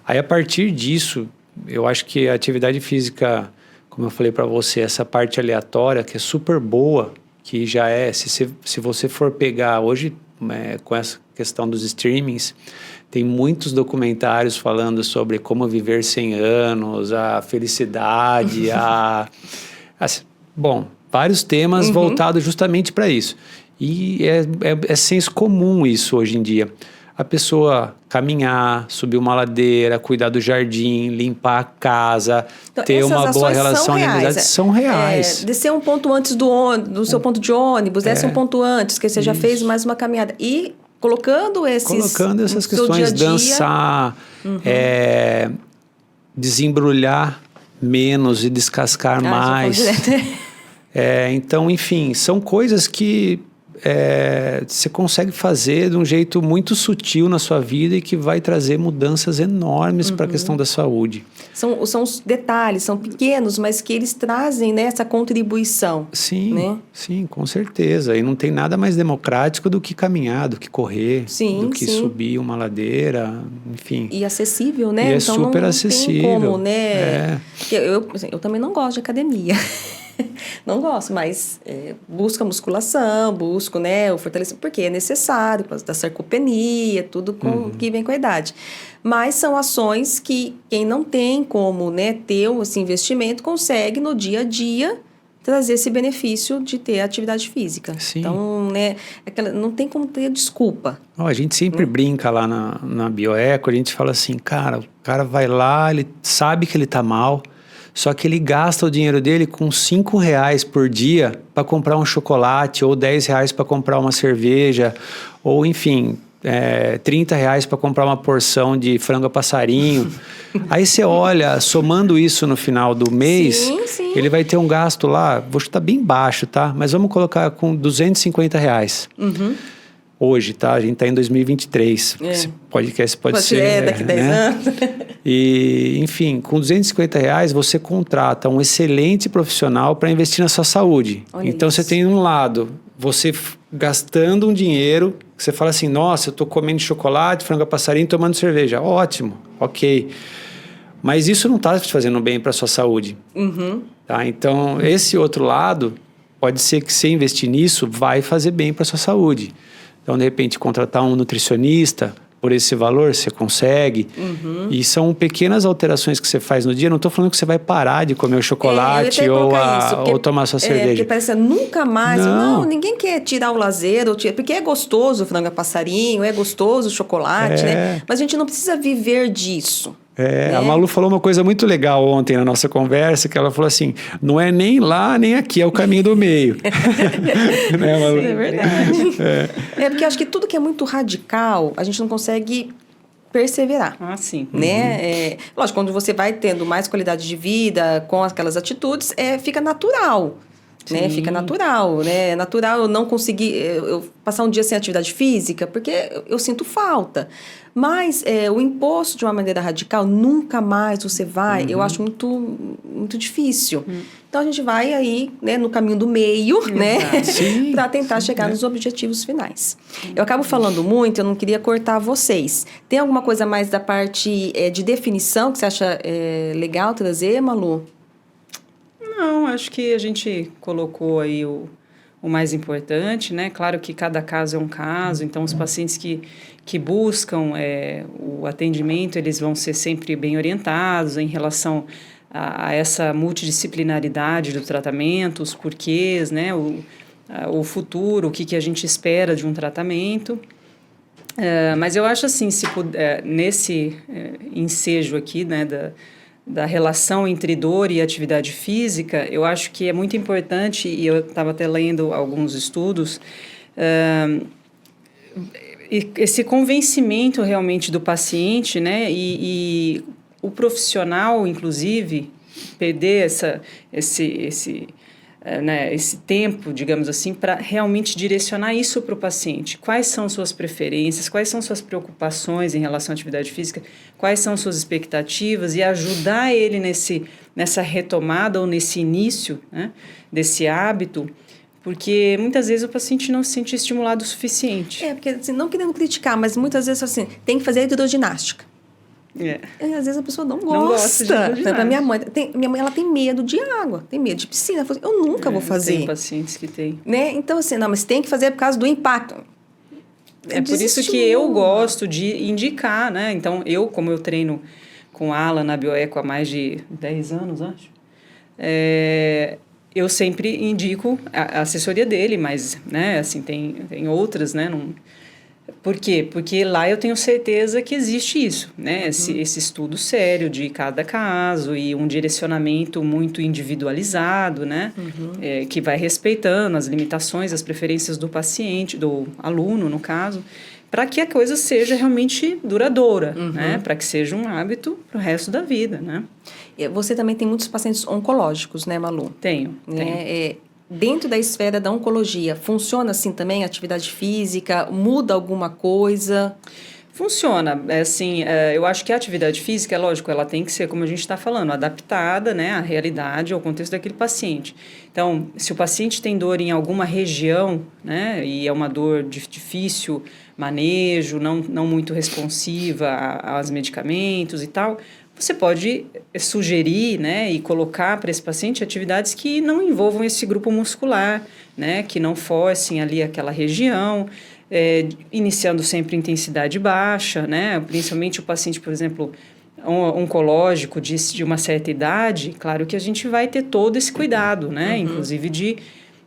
Aí, a partir disso, eu acho que a atividade física, como eu falei para você, essa parte aleatória, que é super boa, que já se você for pegar hoje, com essa questão dos streamings, tem muitos documentários falando sobre como viver 100 anos, a felicidade, vários temas voltados justamente para isso. E é senso comum isso hoje em dia. a pessoa caminhar, subir uma ladeira, cuidar do jardim, limpar a casa, então, ter uma boa relação de amizade, são reais. Descer um ponto antes do seu ponto de ônibus, desce um ponto antes, que você já fez mais uma caminhada. E colocando essas questões, dia a dia, dançar, desembrulhar menos e descascar mais. Então, enfim, são coisas que você consegue fazer de um jeito muito sutil na sua vida e que vai trazer mudanças enormes para a questão da saúde. São os detalhes, são pequenos, mas que eles trazem, né, essa contribuição. Sim, né? Sim, com certeza. E não tem nada mais democrático do que caminhar, do que correr, do que subir uma ladeira, enfim. E acessível, né? E então super não acessível. Tem como, né? Eu também não gosto de academia. Não gosto, mas busco a musculação, busco, né, o fortalecimento, porque é necessário, por causa da sarcopenia, tudo que vem com a idade. Mas são ações que quem não tem como, né, ter esse investimento consegue no dia a dia trazer esse benefício de ter atividade física. Sim. Então, né, não tem como ter desculpa. A gente sempre brinca lá na Bioeco, a gente fala assim, cara, o cara vai lá, ele sabe que ele tá mal, só que ele gasta o dinheiro dele com R$5 por dia para comprar um chocolate, ou R$10 para comprar uma cerveja, ou enfim, R$30 para comprar uma porção de frango a passarinho. Aí você olha, somando isso no final do mês, ele vai ter um gasto lá, vou chutar bem baixo, tá? Mas vamos colocar com R$250. Hoje, tá? A gente está em 2023. Esse podcast pode ser... daqui 10 anos. E, enfim, com R$250 você contrata um excelente profissional para investir na sua saúde. Olha então, isso. você tem um lado, você gastando um dinheiro, você fala assim, nossa, eu estou comendo chocolate, frango a passarinho, tomando cerveja. Ótimo, ok. Mas isso não está te fazendo bem para a sua saúde. Tá? Então, esse outro lado, pode ser que você investir nisso vai fazer bem para a sua saúde. Então, de repente, contratar um nutricionista por esse valor, você consegue. E são pequenas alterações que você faz no dia. Não estou falando que você vai parar de comer o chocolate ou tomar sua cerveja. Porque parece que nunca mais. Não. Ninguém quer tirar o lazer. Porque é gostoso o frango a passarinho, é gostoso o chocolate, né? Mas a gente não precisa viver disso. Né? A Malu falou uma coisa muito legal ontem na nossa conversa, que ela falou assim, não é nem lá nem aqui, é o caminho do meio. Né, Malu? Sim, é verdade. Porque eu acho que tudo que é muito radical, a gente não consegue perseverar. Sim. Né? Lógico, quando você vai tendo mais qualidade de vida com aquelas atitudes, fica natural. Né? Fica natural, né? É natural eu não conseguir eu passar um dia sem atividade física, porque eu sinto falta. Mas o imposto de uma maneira radical, nunca mais você vai, eu acho muito, muito difícil. Então, a gente vai aí, né, no caminho do meio, né? Para tentar chegar nos objetivos finais. Eu acabo falando muito, eu não queria cortar vocês. Tem alguma coisa mais da parte de definição que você acha legal trazer, Malu? Não, acho que a gente colocou aí o mais importante, né? Claro que cada caso é um caso, então os pacientes que buscam o atendimento, eles vão ser sempre bem orientados em relação a essa multidisciplinaridade do tratamento, os porquês, né? O futuro, o que a gente espera de um tratamento. Mas eu acho assim, se puder, nesse ensejo aqui, né, da relação entre dor e atividade física, eu acho que é muito importante, e eu estava até lendo alguns estudos, esse convencimento realmente do paciente, né, e o profissional, inclusive, perder esse tempo, digamos assim, para realmente direcionar isso para o paciente. Quais são suas preferências, quais são suas preocupações em relação à atividade física, quais são suas expectativas e ajudar ele nessa retomada ou nesse início, né, desse hábito, porque muitas vezes o paciente não se sente estimulado o suficiente. Porque assim, não querendo criticar, mas muitas vezes assim, tem que fazer hidroginástica. E às vezes a pessoa não gosta de hidroginástica. Minha mãe ela tem medo de água, tem medo de piscina. Ela fala assim, eu nunca vou fazer. Tem pacientes que têm. Né? Então, assim, não, mas tem que fazer por causa do impacto. Por isso que eu gosto de indicar, né? Então, como eu treino com a Alan na Bioeco há mais de 10 anos, acho, eu sempre indico a assessoria dele, mas, né, assim, tem outras, né? Por quê? Porque lá eu tenho certeza que existe isso, né? Esse estudo sério de cada caso e um direcionamento muito individualizado, né? Que vai respeitando as limitações, as preferências do paciente, do aluno, no caso, para que a coisa seja realmente duradoura, né? Para que seja um hábito para o resto da vida, né? Você também tem muitos pacientes oncológicos, né, Malu? Tenho. Dentro da esfera da oncologia, funciona assim também a atividade física? Muda alguma coisa? Funciona. Assim, eu acho que a atividade física, é lógico, ela tem que ser, como a gente está falando, adaptada, né, à realidade, ao contexto daquele paciente. Então, se o paciente tem dor em alguma região, né, e é uma dor de difícil manejo, não muito responsiva aos medicamentos e tal, você pode sugerir, né, e colocar para esse paciente atividades que não envolvam esse grupo muscular, né, que não forcem ali aquela região, iniciando sempre intensidade baixa, né, principalmente o paciente, por exemplo, oncológico de uma certa idade, claro que a gente vai ter todo esse cuidado, né, inclusive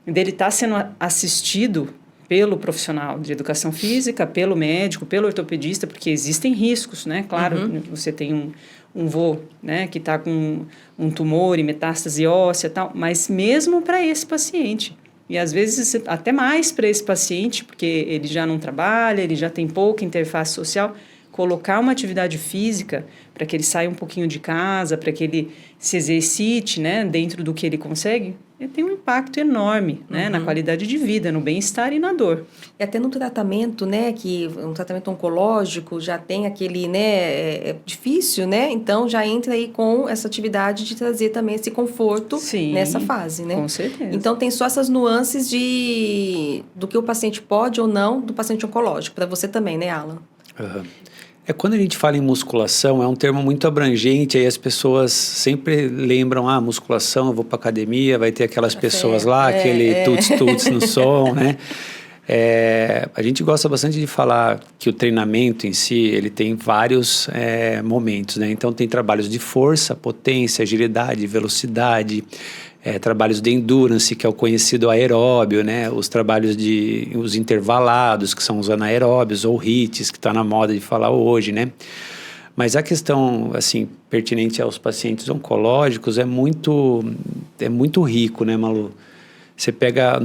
dele estar sendo assistido pelo profissional de educação física, pelo médico, pelo ortopedista, porque existem riscos, né, claro, você tem um vô, né, que está com um tumor e metástase óssea e tal, mas mesmo para esse paciente, e às vezes até mais para esse paciente, porque ele já não trabalha, ele já tem pouca interface social, colocar uma atividade física para que ele saia um pouquinho de casa, para que ele se exercite, né, dentro do que ele consegue, tem um impacto enorme, né, na qualidade de vida, no bem-estar e na dor. E até no tratamento, né, que um tratamento oncológico já tem aquele, né, é difícil, né, então já entra aí com essa atividade de trazer também esse conforto nessa fase, né? Com certeza. Então tem só essas nuances do que o paciente pode ou não do paciente oncológico, para você também, né, Alan? Quando a gente fala em musculação, é um termo muito abrangente, aí as pessoas sempre lembram, musculação, eu vou para academia, vai ter aquelas pessoas lá, aquele tuts-tuts no som, né? A gente gosta bastante de falar que o treinamento em si, ele tem vários momentos, né? Então, tem trabalhos de força, potência, agilidade, velocidade, trabalhos de endurance, que é o conhecido aeróbio, né? Os trabalhos os intervalados, que são os anaeróbios, ou HIITs, que está na moda de falar hoje, né? Mas a questão, assim, pertinente aos pacientes oncológicos é muito rico, né, Malu? Você pega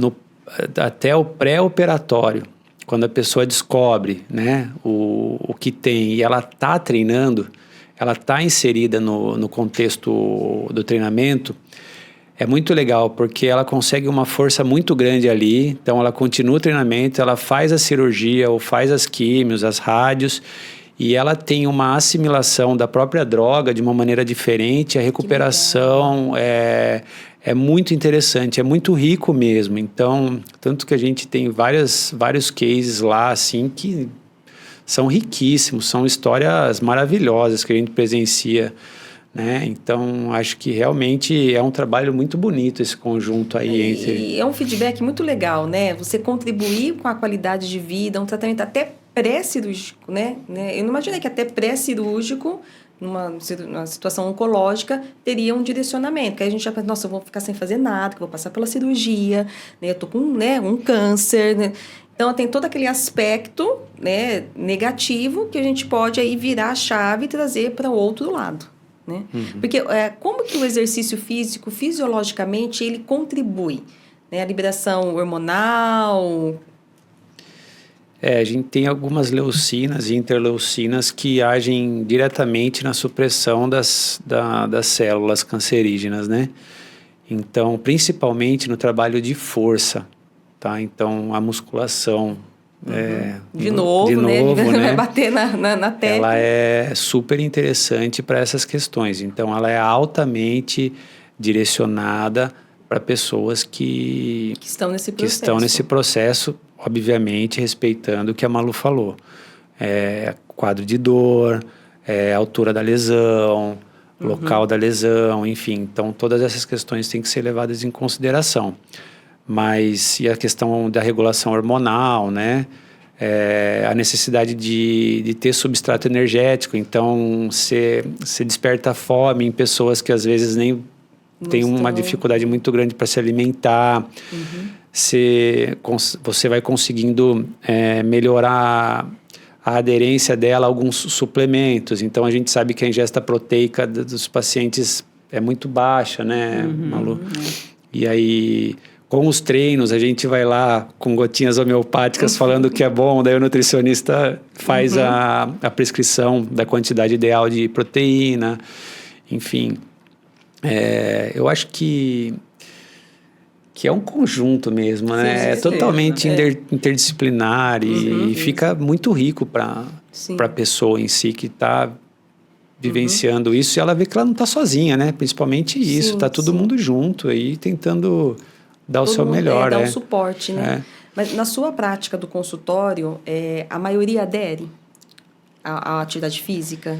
até o pré-operatório, quando a pessoa descobre, né, o que tem e ela está treinando, ela está inserida no contexto do treinamento, é muito legal, porque ela consegue uma força muito grande ali, então ela continua o treinamento, ela faz a cirurgia ou faz as químios, as rádios, e ela tem uma assimilação da própria droga de uma maneira diferente, a recuperação é muito interessante, é muito rico mesmo. Então, tanto que a gente tem vários cases lá, assim, que são riquíssimos, são histórias maravilhosas que a gente presencia, né? Então, acho que realmente é um trabalho muito bonito esse conjunto aí. E é um feedback muito legal, né? Você contribuir com a qualidade de vida, um tratamento até pré-cirúrgico, né? Eu não imaginei que até pré-cirúrgico, numa situação oncológica, teria um direcionamento. Que aí a gente já pensa, nossa, eu vou ficar sem fazer nada, que eu vou passar pela cirurgia, né? Eu tô com, né, um câncer, né? Então, tem todo aquele aspecto, né, negativo que a gente pode aí virar a chave e trazer para o outro lado. Né? Porque como que o exercício físico, fisiologicamente, ele contribui? Né? A liberação hormonal? A gente tem algumas leucinas e interleucinas que agem diretamente na supressão das células cancerígenas, né? Então, principalmente no trabalho de força, tá? Então, a musculação... De novo, né? Vai bater na tecla. Ela é super interessante para essas questões. Então, ela é altamente direcionada para pessoas que estão nesse processo, obviamente, respeitando o que a Malu falou. Quadro de dor, altura da lesão, local da lesão, enfim. Então, todas essas questões têm que ser levadas em consideração. Mas, e a questão da regulação hormonal, né? A necessidade de ter substrato energético. Então, você desperta fome em pessoas que às vezes nem têm uma dificuldade muito grande para se alimentar. você vai conseguindo melhorar a aderência dela a alguns suplementos. Então, a gente sabe que a ingesta proteica dos pacientes é muito baixa, né, Malu? E aí, com os treinos, a gente vai lá com gotinhas homeopáticas falando que é bom, daí o nutricionista faz a prescrição da quantidade ideal de proteína, enfim. Eu acho que é um conjunto mesmo, né? É totalmente interdisciplinar e fica muito rico para a pessoa em si que está vivenciando isso, e ela vê que ela não está sozinha, né? Principalmente isso, está todo mundo junto aí tentando dar o seu melhor. Dar o suporte, né? Mas na sua prática do consultório, a maioria adere à atividade física?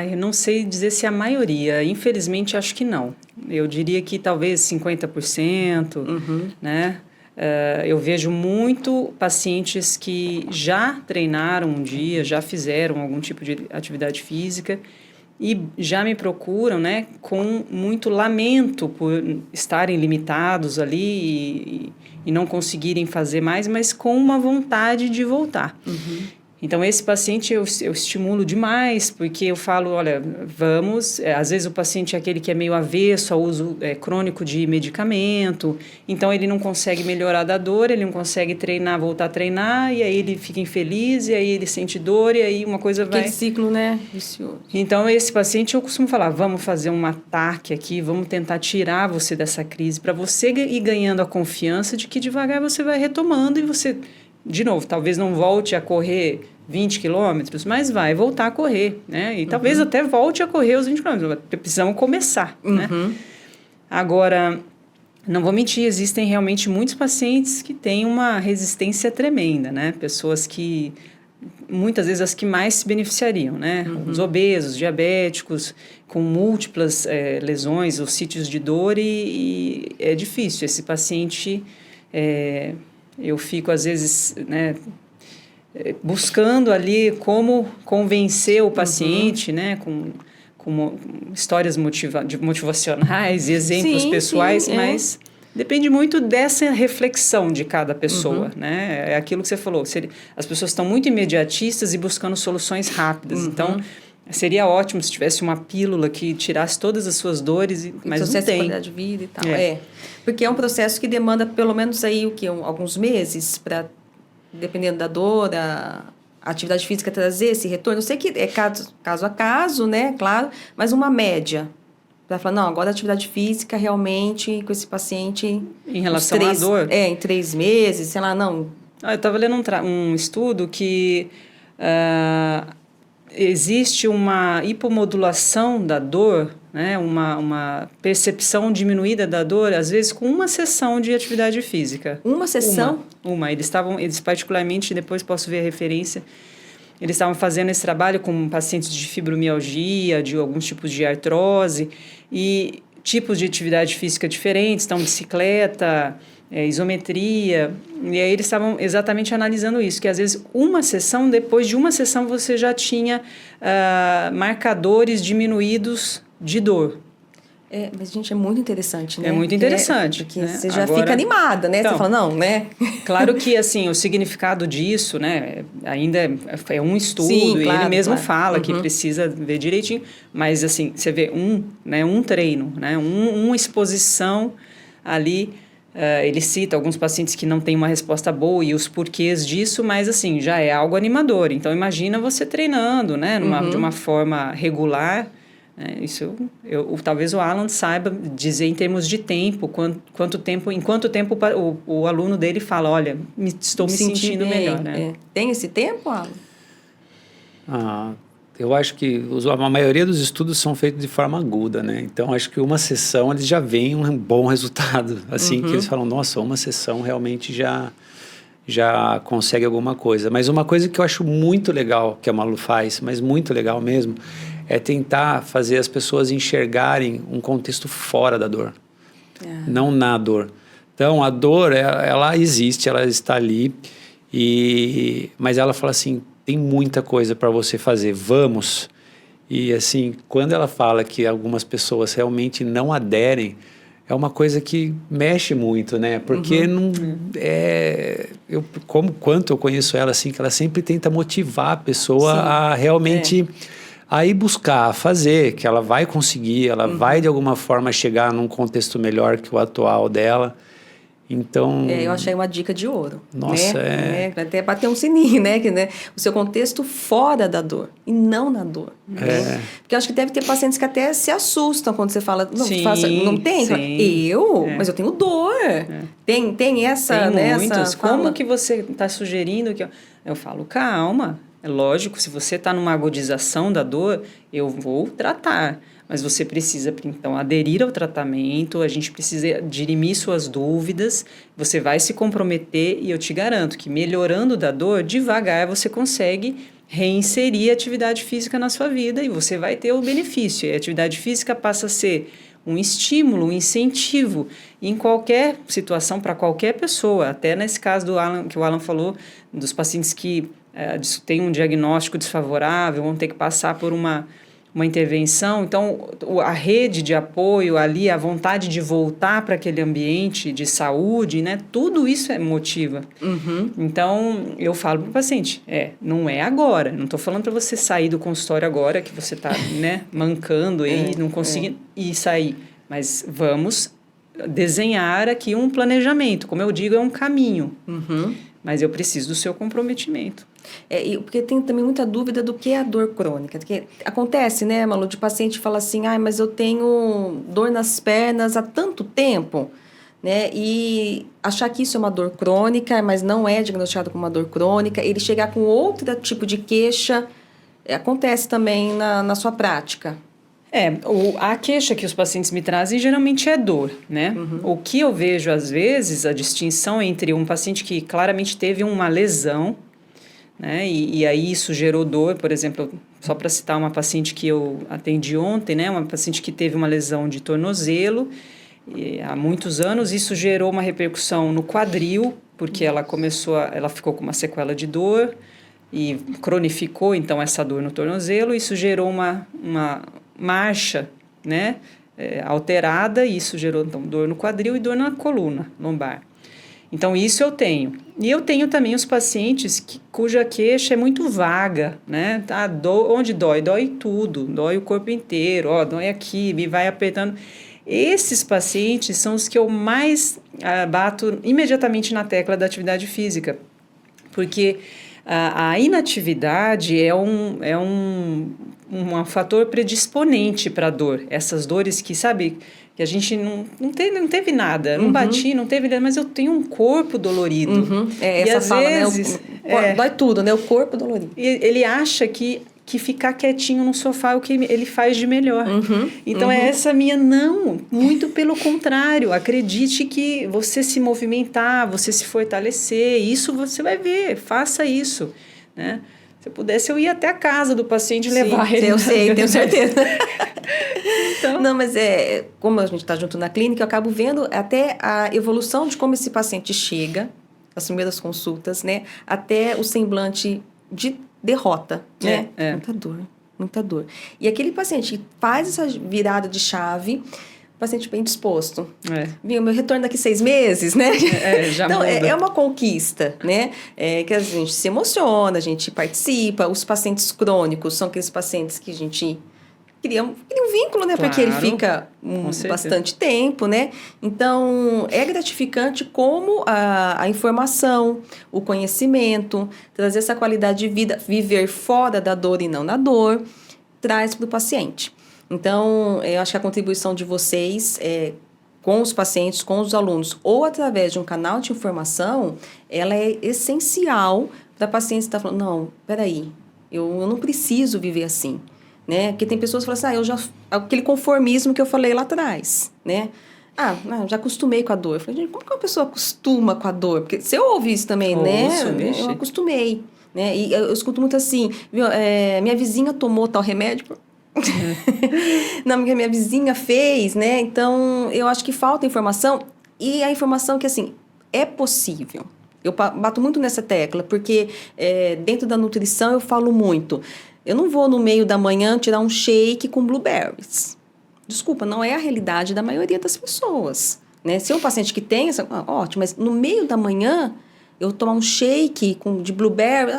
Eu não sei dizer se a maioria, infelizmente acho que não. Eu diria que talvez 50%, né? Eu vejo muito pacientes que já treinaram um dia, já fizeram algum tipo de atividade física e já me procuram, né, com muito lamento por estarem limitados ali e não conseguirem fazer mais, mas com uma vontade de voltar. Então, esse paciente eu estimulo demais, porque eu falo, olha, vamos... às vezes o paciente é aquele que é meio avesso ao uso crônico de medicamento, então ele não consegue melhorar da dor, ele não consegue treinar, voltar a treinar, e aí ele fica infeliz, e aí ele sente dor, e aí uma coisa vai... Aquele ciclo, né? Vicioso. Então, esse paciente eu costumo falar, vamos fazer um ataque aqui, vamos tentar tirar você dessa crise, para você ir ganhando a confiança de que devagar você vai retomando e você... De novo, talvez não volte a correr 20 quilômetros, mas vai voltar a correr, né? E talvez até volte a correr os 20 quilômetros. Precisamos começar, né? Agora, não vou mentir, existem realmente muitos pacientes que têm uma resistência tremenda, né? Pessoas que, muitas vezes, as que mais se beneficiariam, né? Os obesos, diabéticos, com múltiplas lesões ou sítios de dor e é difícil. Esse paciente... eu fico, às vezes, né, buscando ali como convencer o paciente, né, com histórias motivacionais e exemplos pessoais, mas depende muito dessa reflexão de cada pessoa, né? É aquilo que você falou, as pessoas estão muito imediatistas e buscando soluções rápidas, então... Seria ótimo se tivesse uma pílula que tirasse todas as suas dores, mas não tem. Qualidade de vida e tal. Porque é um processo que demanda pelo menos aí alguns meses para, dependendo da dor, a atividade física trazer esse retorno. Eu sei que é caso a caso, né? Claro, mas uma média. Para falar, não, agora a atividade física realmente com esse paciente... Em relação à dor? Em 3 meses, sei lá, não... Eu estava lendo um estudo que... existe uma hipomodulação da dor, né? Uma percepção diminuída da dor, às vezes com uma sessão de atividade física. Uma sessão? Uma. Eles particularmente, depois posso ver a referência, eles estavam fazendo esse trabalho com pacientes de fibromialgia, de alguns tipos de artrose, e tipos de atividade física diferentes, então bicicleta... isometria, e aí eles estavam exatamente analisando isso, que às vezes depois de uma sessão você já tinha marcadores diminuídos de dor. Mas, gente, é muito interessante, né? É muito interessante. Porque né? você já fica animada, né? Então, você fala, não, né? Claro que, assim, o significado disso, né? Ainda é um estudo, e ele mesmo fala que precisa ver direitinho, mas, assim, você vê um treino, né? Uma exposição ali... ele cita alguns pacientes que não têm uma resposta boa e os porquês disso, mas assim, já é algo animador. Então, imagina você treinando, né, de uma forma regular. Né? Isso, talvez o Alan saiba dizer em termos de tempo, em quanto tempo o aluno dele fala, olha, estou me sentindo melhor. Né? Tem esse tempo, Alan? Eu acho que a maioria dos estudos são feitos de forma aguda, né? Então, acho que uma sessão, eles já veem um bom resultado. Assim, que eles falam, nossa, uma sessão realmente já consegue alguma coisa. Mas uma coisa que eu acho muito legal que a Malu faz, mas muito legal mesmo, é tentar fazer as pessoas enxergarem um contexto fora da dor. Não na dor. Então, a dor, ela existe, ela está ali, mas ela fala assim, tem muita coisa para você fazer, vamos. E assim, quando ela fala que algumas pessoas realmente não aderem, é uma coisa que mexe muito, né? Porque não quanto eu conheço ela, assim, que ela sempre tenta motivar a pessoa a realmente a ir buscar, a fazer, que ela vai conseguir, ela vai de alguma forma chegar num contexto melhor que o atual dela. Então... eu achei uma dica de ouro. Nossa, né? Até bater um sininho, né? O seu contexto fora da dor e não na dor. Né? Porque eu acho que deve ter pacientes que até se assustam quando você fala, não, não tem? Mas eu tenho dor. Tem essa... Tem muitos. Essa Como que você está sugerindo que... Eu falo, calma. É lógico, se você está numa agudização da dor, eu vou tratar. Mas você precisa, então, aderir ao tratamento, a gente precisa dirimir suas dúvidas, você vai se comprometer e eu te garanto que melhorando da dor, devagar você consegue reinserir a atividade física na sua vida e você vai ter o benefício. E a atividade física passa a ser um estímulo, um incentivo em qualquer situação para qualquer pessoa. Até nesse caso do Alan, que o Alan falou, dos pacientes que têm um diagnóstico desfavorável, vão ter que passar por uma intervenção. Então, a rede de apoio ali, a vontade de voltar para aquele ambiente de saúde, né? Tudo isso motiva. Então, eu falo para o paciente, não é agora. Não estou falando para você sair do consultório agora, que você está mancando aí, não conseguindo ir sair. Mas vamos desenhar aqui um planejamento. Como eu digo, é um caminho. Mas eu preciso do seu comprometimento. Porque tem também muita dúvida do que é a dor crônica. Porque acontece, né, Malu, de paciente fala assim, mas eu tenho dor nas pernas há tanto tempo, né, e achar que isso é uma dor crônica, mas não é diagnosticado como uma dor crônica, ele chegar com outro tipo de queixa, acontece também na sua prática. A queixa que os pacientes me trazem geralmente é dor, né? O que eu vejo às vezes, a distinção entre um paciente que claramente teve uma lesão, né? E aí isso gerou dor, por exemplo, só para citar uma paciente que eu atendi ontem, né? Uma paciente que teve uma lesão de tornozelo há muitos anos, isso gerou uma repercussão no quadril, porque ela ficou com uma sequela de dor e cronificou então essa dor no tornozelo, isso gerou uma marcha, né, alterada, e isso gerou então dor no quadril e dor na coluna lombar. Então, isso eu tenho. E eu tenho também os pacientes cuja queixa é muito vaga, né? Onde dói? Dói tudo, dói o corpo inteiro, dói aqui, me vai apertando. Esses pacientes são os que eu mais bato imediatamente na tecla da atividade física, porque a inatividade é um fator predisponente para a dor. Essas dores que, sabe, que a gente não teve nada, não bati, não teve nada, mas eu tenho um corpo dolorido. E essa às fala, vezes, né? Dói tudo, né? O corpo dolorido. E ele acha que ficar quietinho no sofá é o que ele faz de melhor. Então, é essa minha não. Muito pelo contrário. Acredite que você se movimentar, você se fortalecer, isso você vai ver. Faça isso, né? Se eu pudesse, eu ia até a casa do paciente e levar ele. Eu sei, tenho certeza. Então... Não, mas como a gente está junto na clínica, eu acabo vendo até a evolução de como esse paciente chega, as primeiras consultas, né? Até o semblante de derrota, né? Muita dor. E aquele paciente que faz essa virada de chave, paciente bem disposto. Viu, meu retorno daqui 6 meses, né? Já então, muda. É uma conquista, né? Que a gente se emociona, a gente participa. Os pacientes crônicos são aqueles pacientes que a gente cria um vínculo, né? Claro, porque ele fica bastante tempo, né? Então, é gratificante como a informação, o conhecimento, trazer essa qualidade de vida, viver fora da dor e não na dor, traz para o paciente. Então, eu acho que a contribuição de vocês com os pacientes, com os alunos, ou através de um canal de informação, ela é essencial para a paciente estar falando, não, peraí, eu não preciso viver assim, né? Porque tem pessoas que falam assim, aquele conformismo que eu falei lá atrás, né? Já acostumei com a dor. Eu falei, gente, como que uma pessoa acostuma com a dor? Porque você ouve isso também, né? Eu acostumei, né? E eu escuto muito assim, viu? Minha vizinha tomou tal remédio... Não, porque minha vizinha fez, né? Então, eu acho que falta informação. E a informação que, assim, é possível. Eu bato muito nessa tecla, porque dentro da nutrição eu falo muito. Eu não vou no meio da manhã tirar um shake com blueberries. Desculpa, não é a realidade da maioria das pessoas, né? Se é um paciente que tem, ótimo, mas no meio da manhã, eu tomar um shake de blueberry,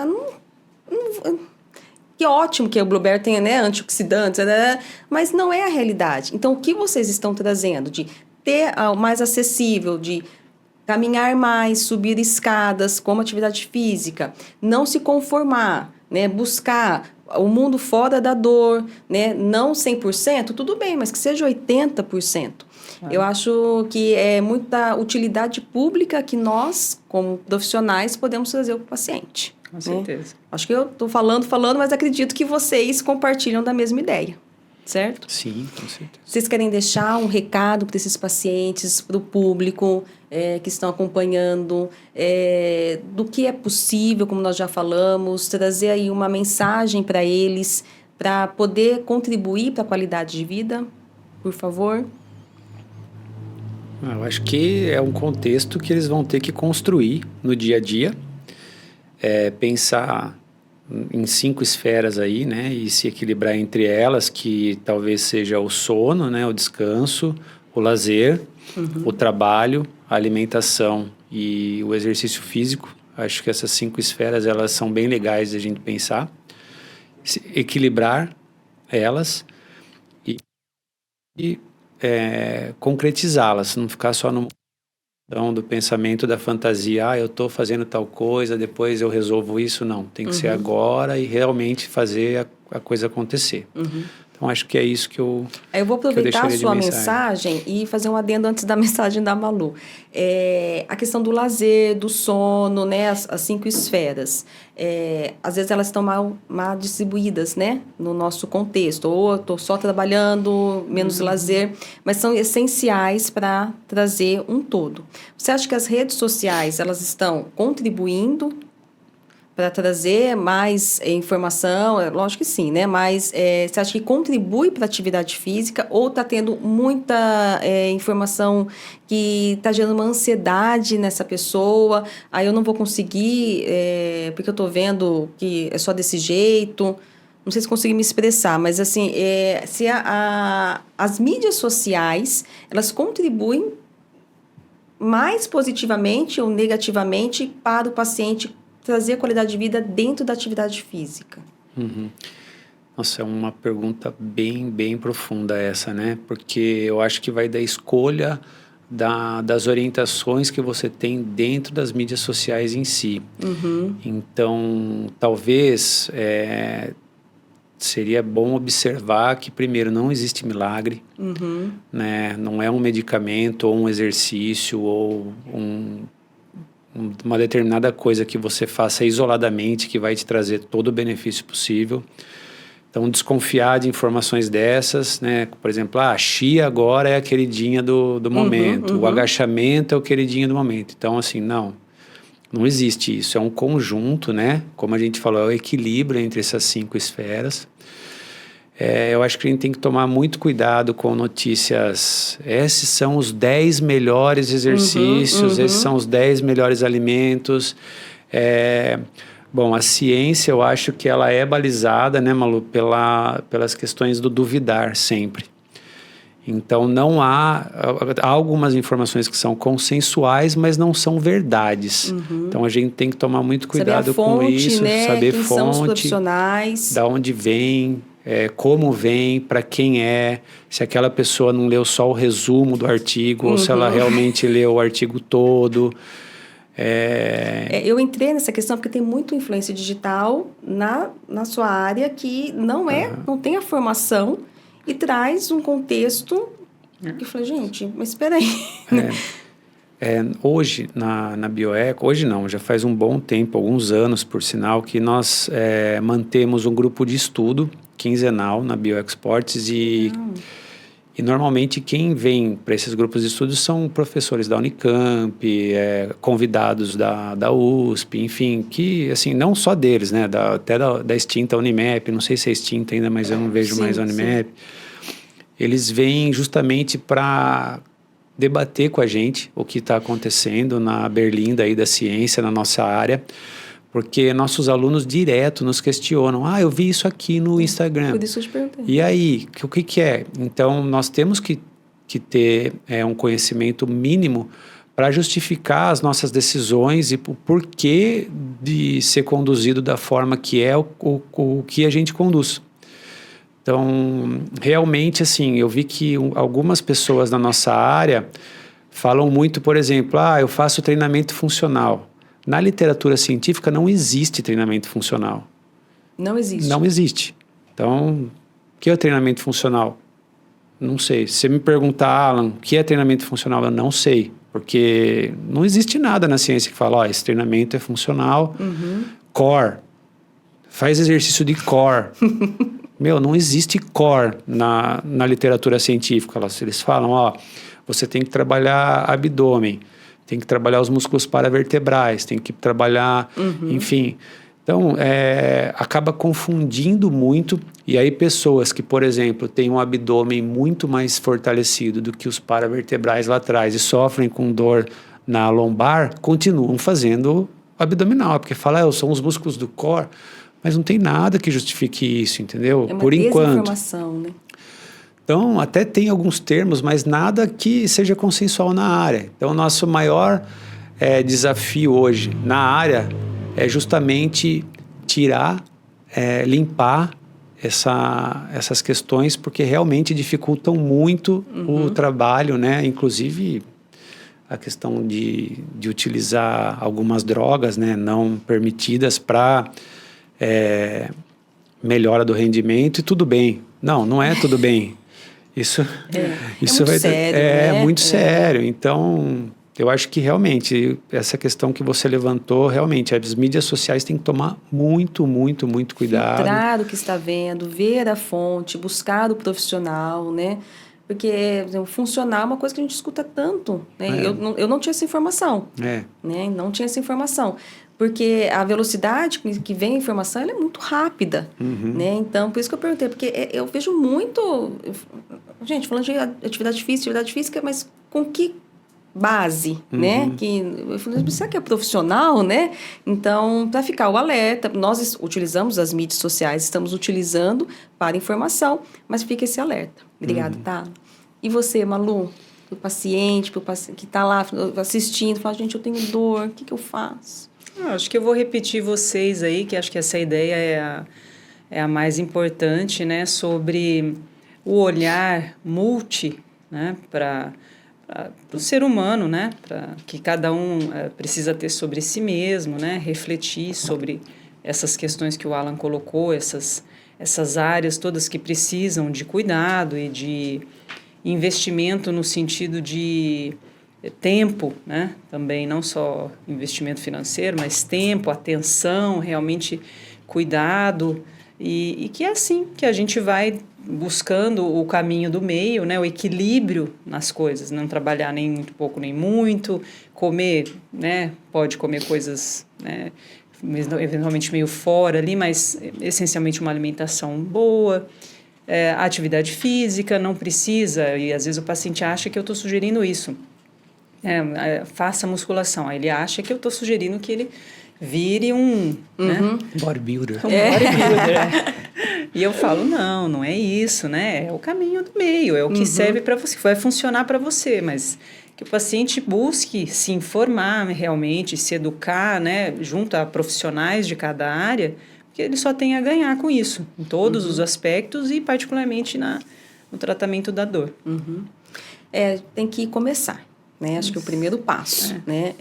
que ótimo que o blueberry tenha, né, antioxidantes, né? Mas não é a realidade. Então, o que vocês estão trazendo de ter mais acessível, de caminhar mais, subir escadas como atividade física, não se conformar, né, buscar o mundo fora da dor, né, não 100%, tudo bem, mas que seja 80%. Eu acho que é muita utilidade pública que nós, como profissionais, podemos trazer para o paciente. Com certeza. Acho que eu estou falando, mas acredito que vocês compartilham da mesma ideia, certo? Sim, com certeza. Vocês querem deixar um recado para esses pacientes, para o público que estão acompanhando, do que é possível, como nós já falamos, trazer aí uma mensagem para eles, para poder contribuir para a qualidade de vida, por favor? Eu acho que é um contexto que eles vão ter que construir no dia a dia, pensar em 5 esferas aí, né, e se equilibrar entre elas, que talvez seja o sono, né, o descanso, o lazer, o trabalho, a alimentação e o exercício físico. Acho que essas 5 esferas, elas são bem legais de a gente pensar, equilibrar elas e concretizá-las, não ficar só no do pensamento da fantasia, eu estou fazendo tal coisa, depois eu resolvo isso. Não, tem que ser agora e realmente fazer a coisa acontecer. Então, acho que é isso que eu vou aproveitar a sua mensagem e fazer um adendo antes da mensagem da Malu. A questão do lazer, do sono, né, as 5 esferas. Às vezes elas estão mal distribuídas, né, no nosso contexto. Ou eu estou só trabalhando, menos lazer, mas são essenciais para trazer um todo. Você acha que as redes sociais, elas estão contribuindo para trazer mais informação? Lógico que sim, né? Mas você acha que contribui para a atividade física ou está tendo muita informação que está gerando uma ansiedade nessa pessoa? Aí eu não vou conseguir, porque eu estou vendo que é só desse jeito. Não sei se consegui me expressar, mas assim, se as mídias sociais, elas contribuem mais positivamente ou negativamente para o paciente trazer a qualidade de vida dentro da atividade física? Nossa, é uma pergunta bem profunda essa, né? Porque eu acho que vai da escolha das orientações que você tem dentro das mídias sociais em si. Então, talvez seria bom observar que, primeiro, não existe milagre, né? Não é um medicamento ou um exercício ou uma determinada coisa que você faça isoladamente que vai te trazer todo o benefício possível. Então, desconfiar de informações dessas, né? Por exemplo, a chia agora é a queridinha do momento, o agachamento é o queridinho do momento. Então, assim, não existe isso. É um conjunto, né? Como a gente falou, é o equilíbrio entre essas 5 esferas. Eu acho que a gente tem que tomar muito cuidado com notícias. Esses são os 10 melhores exercícios, esses são os 10 melhores alimentos. Bom, a ciência, eu acho que ela é balizada, né, Malu, pelas questões do duvidar sempre. Então, não há algumas informações que são consensuais, mas não são verdades. Então, a gente tem que tomar muito cuidado com isso, né? Saber quem fonte, são os profissionais, da onde vem, como vem, para quem se aquela pessoa não leu só o resumo do artigo, ou se ela realmente leu o artigo todo. Eu entrei nessa questão porque tem muita influência digital na sua área que não tem a formação e traz um contexto que eu falei, gente, mas espera aí. Hoje, na Bioeco, hoje não, já faz um bom tempo, alguns anos, por sinal, que nós mantemos um grupo de estudo quinzenal na Bioeco Esportes e normalmente quem vem para esses grupos de estudos são professores da Unicamp, convidados da USP, enfim, que, assim, não só deles, né, até da extinta Unimap, não sei se é extinta ainda, mas eu não vejo mais a Unimap. Eles vêm justamente para debater com a gente o que está acontecendo na berlinda aí da ciência, na nossa área, Porque nossos alunos direto nos questionam. Ah, eu vi isso aqui no Instagram. Por isso eu te perguntei. E aí, o que é? Então, nós temos que ter um conhecimento mínimo para justificar as nossas decisões e o porquê de ser conduzido da forma que é o que a gente conduz. Então, realmente, assim, eu vi que algumas pessoas da nossa área falam muito, por exemplo, eu faço treinamento funcional. Na literatura científica não existe treinamento funcional. Não existe. Não existe. Então, o que é treinamento funcional? Não sei. Se você me perguntar, Alan, o que é treinamento funcional? Eu não sei. Porque não existe nada na ciência que fala, esse treinamento é funcional. Core. Faz exercício de core. Não existe core na literatura científica. Eles falam, você tem que trabalhar abdômen, tem que trabalhar os músculos paravertebrais, tem que trabalhar, enfim. Então, acaba confundindo muito. E aí, pessoas que, por exemplo, têm um abdômen muito mais fortalecido do que os paravertebrais lá atrás e sofrem com dor na lombar, continuam fazendo abdominal, porque fala, são os músculos do core, mas não tem nada que justifique isso, entendeu? É uma por enquanto. desinformação, né? Então, até tem alguns termos, mas nada que seja consensual na área. Então, o nosso maior desafio hoje na área é justamente tirar, limpar essas questões, porque realmente dificultam muito o trabalho, né? Inclusive a questão de utilizar algumas drogas, né, não permitidas para melhora do rendimento, e tudo bem. Não é tudo bem. Isso muito sério, né? muito sério. Então, eu acho que realmente essa questão que você levantou, realmente as mídias sociais têm que tomar muito, muito, muito cuidado. Filtrar o que está vendo, ver a fonte, buscar o profissional, né? Porque o funcional é uma coisa que a gente escuta tanto, né? Eu não tinha essa informação, né? Não tinha essa informação. Porque a velocidade que vem a informação, ela é muito rápida, né? Então, por isso que eu perguntei, porque eu vejo muito... Gente, falando de atividade física, mas com que base, né? Eu falei, será que é profissional, né? Então, para ficar o alerta, nós utilizamos as mídias sociais, estamos utilizando para informação, mas fica esse alerta. Obrigada, tá? E você, Malu? O paciente que está lá assistindo, fala, gente, eu tenho dor, o que eu faço? Acho que eu vou repetir vocês aí, que acho que essa ideia é a mais importante, né? Sobre o olhar né? Para o ser humano, né? Que cada um precisa ter sobre si mesmo, né? Refletir sobre essas questões que o Alan colocou, essas áreas todas que precisam de cuidado e de investimento no sentido de tempo, né? Também não só investimento financeiro, mas tempo, atenção, realmente cuidado, e que é assim que a gente vai buscando o caminho do meio, né? O equilíbrio nas coisas, não trabalhar nem muito pouco nem muito, comer, né? Pode comer coisas, né? Eventualmente meio fora ali, mas essencialmente uma alimentação boa. Atividade física, não precisa, e às vezes o paciente acha que eu estou sugerindo isso. Faça musculação. Aí ele acha que eu estou sugerindo que ele vire né? Bodybuilder. Bodybuilder. E eu falo, não é isso, né? É o caminho do meio, é o que serve para você, vai funcionar para você, mas que o paciente busque se informar realmente, se educar, né? Junto a profissionais de cada área, porque ele só tem a ganhar com isso, em todos os aspectos e particularmente no tratamento da dor. Tem que começar. Né? Acho que é o primeiro passo, né?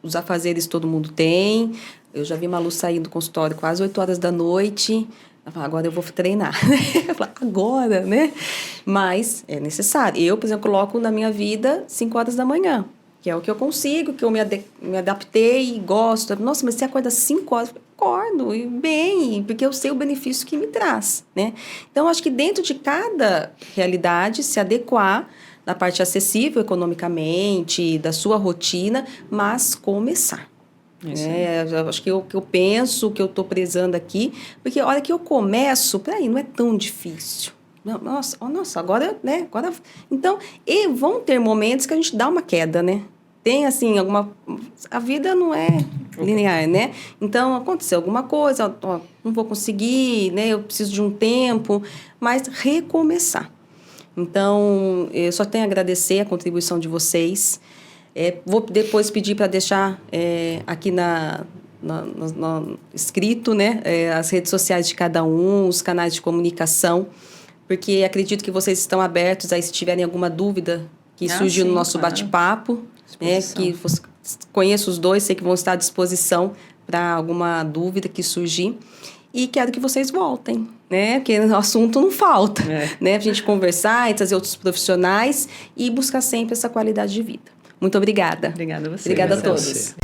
Os afazeres todo mundo tem. Eu já vi Malu sair do consultório quase 8 horas da noite. Ela fala, agora eu vou treinar. Eu falo, agora, né? Mas é necessário. Eu, por exemplo, coloco na minha vida 5 horas da manhã, que é o que eu consigo, que eu me adaptei e gosto. Nossa, mas você acorda 5 horas? Eu acordo, e bem, porque eu sei o benefício que me traz, né? Então, acho que dentro de cada realidade, se adequar na parte acessível economicamente, da sua rotina, mas começar. Acho que eu penso, o que eu estou prezando aqui, porque a hora que eu começo, peraí, não é tão difícil. Nossa, agora, né? Então, vão ter momentos que a gente dá uma queda, né? Tem, assim, a vida não é linear, né? Então, aconteceu alguma coisa, ó, não vou conseguir, né? Eu preciso de um tempo, mas recomeçar. Então, eu só tenho a agradecer a contribuição de vocês. Vou depois pedir para deixar aqui escrito, né? As redes sociais de cada um, os canais de comunicação, porque acredito que vocês estão abertos aí se tiverem alguma dúvida que surgiu no nosso bate-papo, né? Que conheço os dois, sei que vão estar à disposição para alguma dúvida que surgir. E quero que vocês voltem, né? Porque o assunto não falta, né? Pra gente conversar e trazer outros profissionais e buscar sempre essa qualidade de vida. Muito obrigada. Obrigada a você. Obrigada a todos.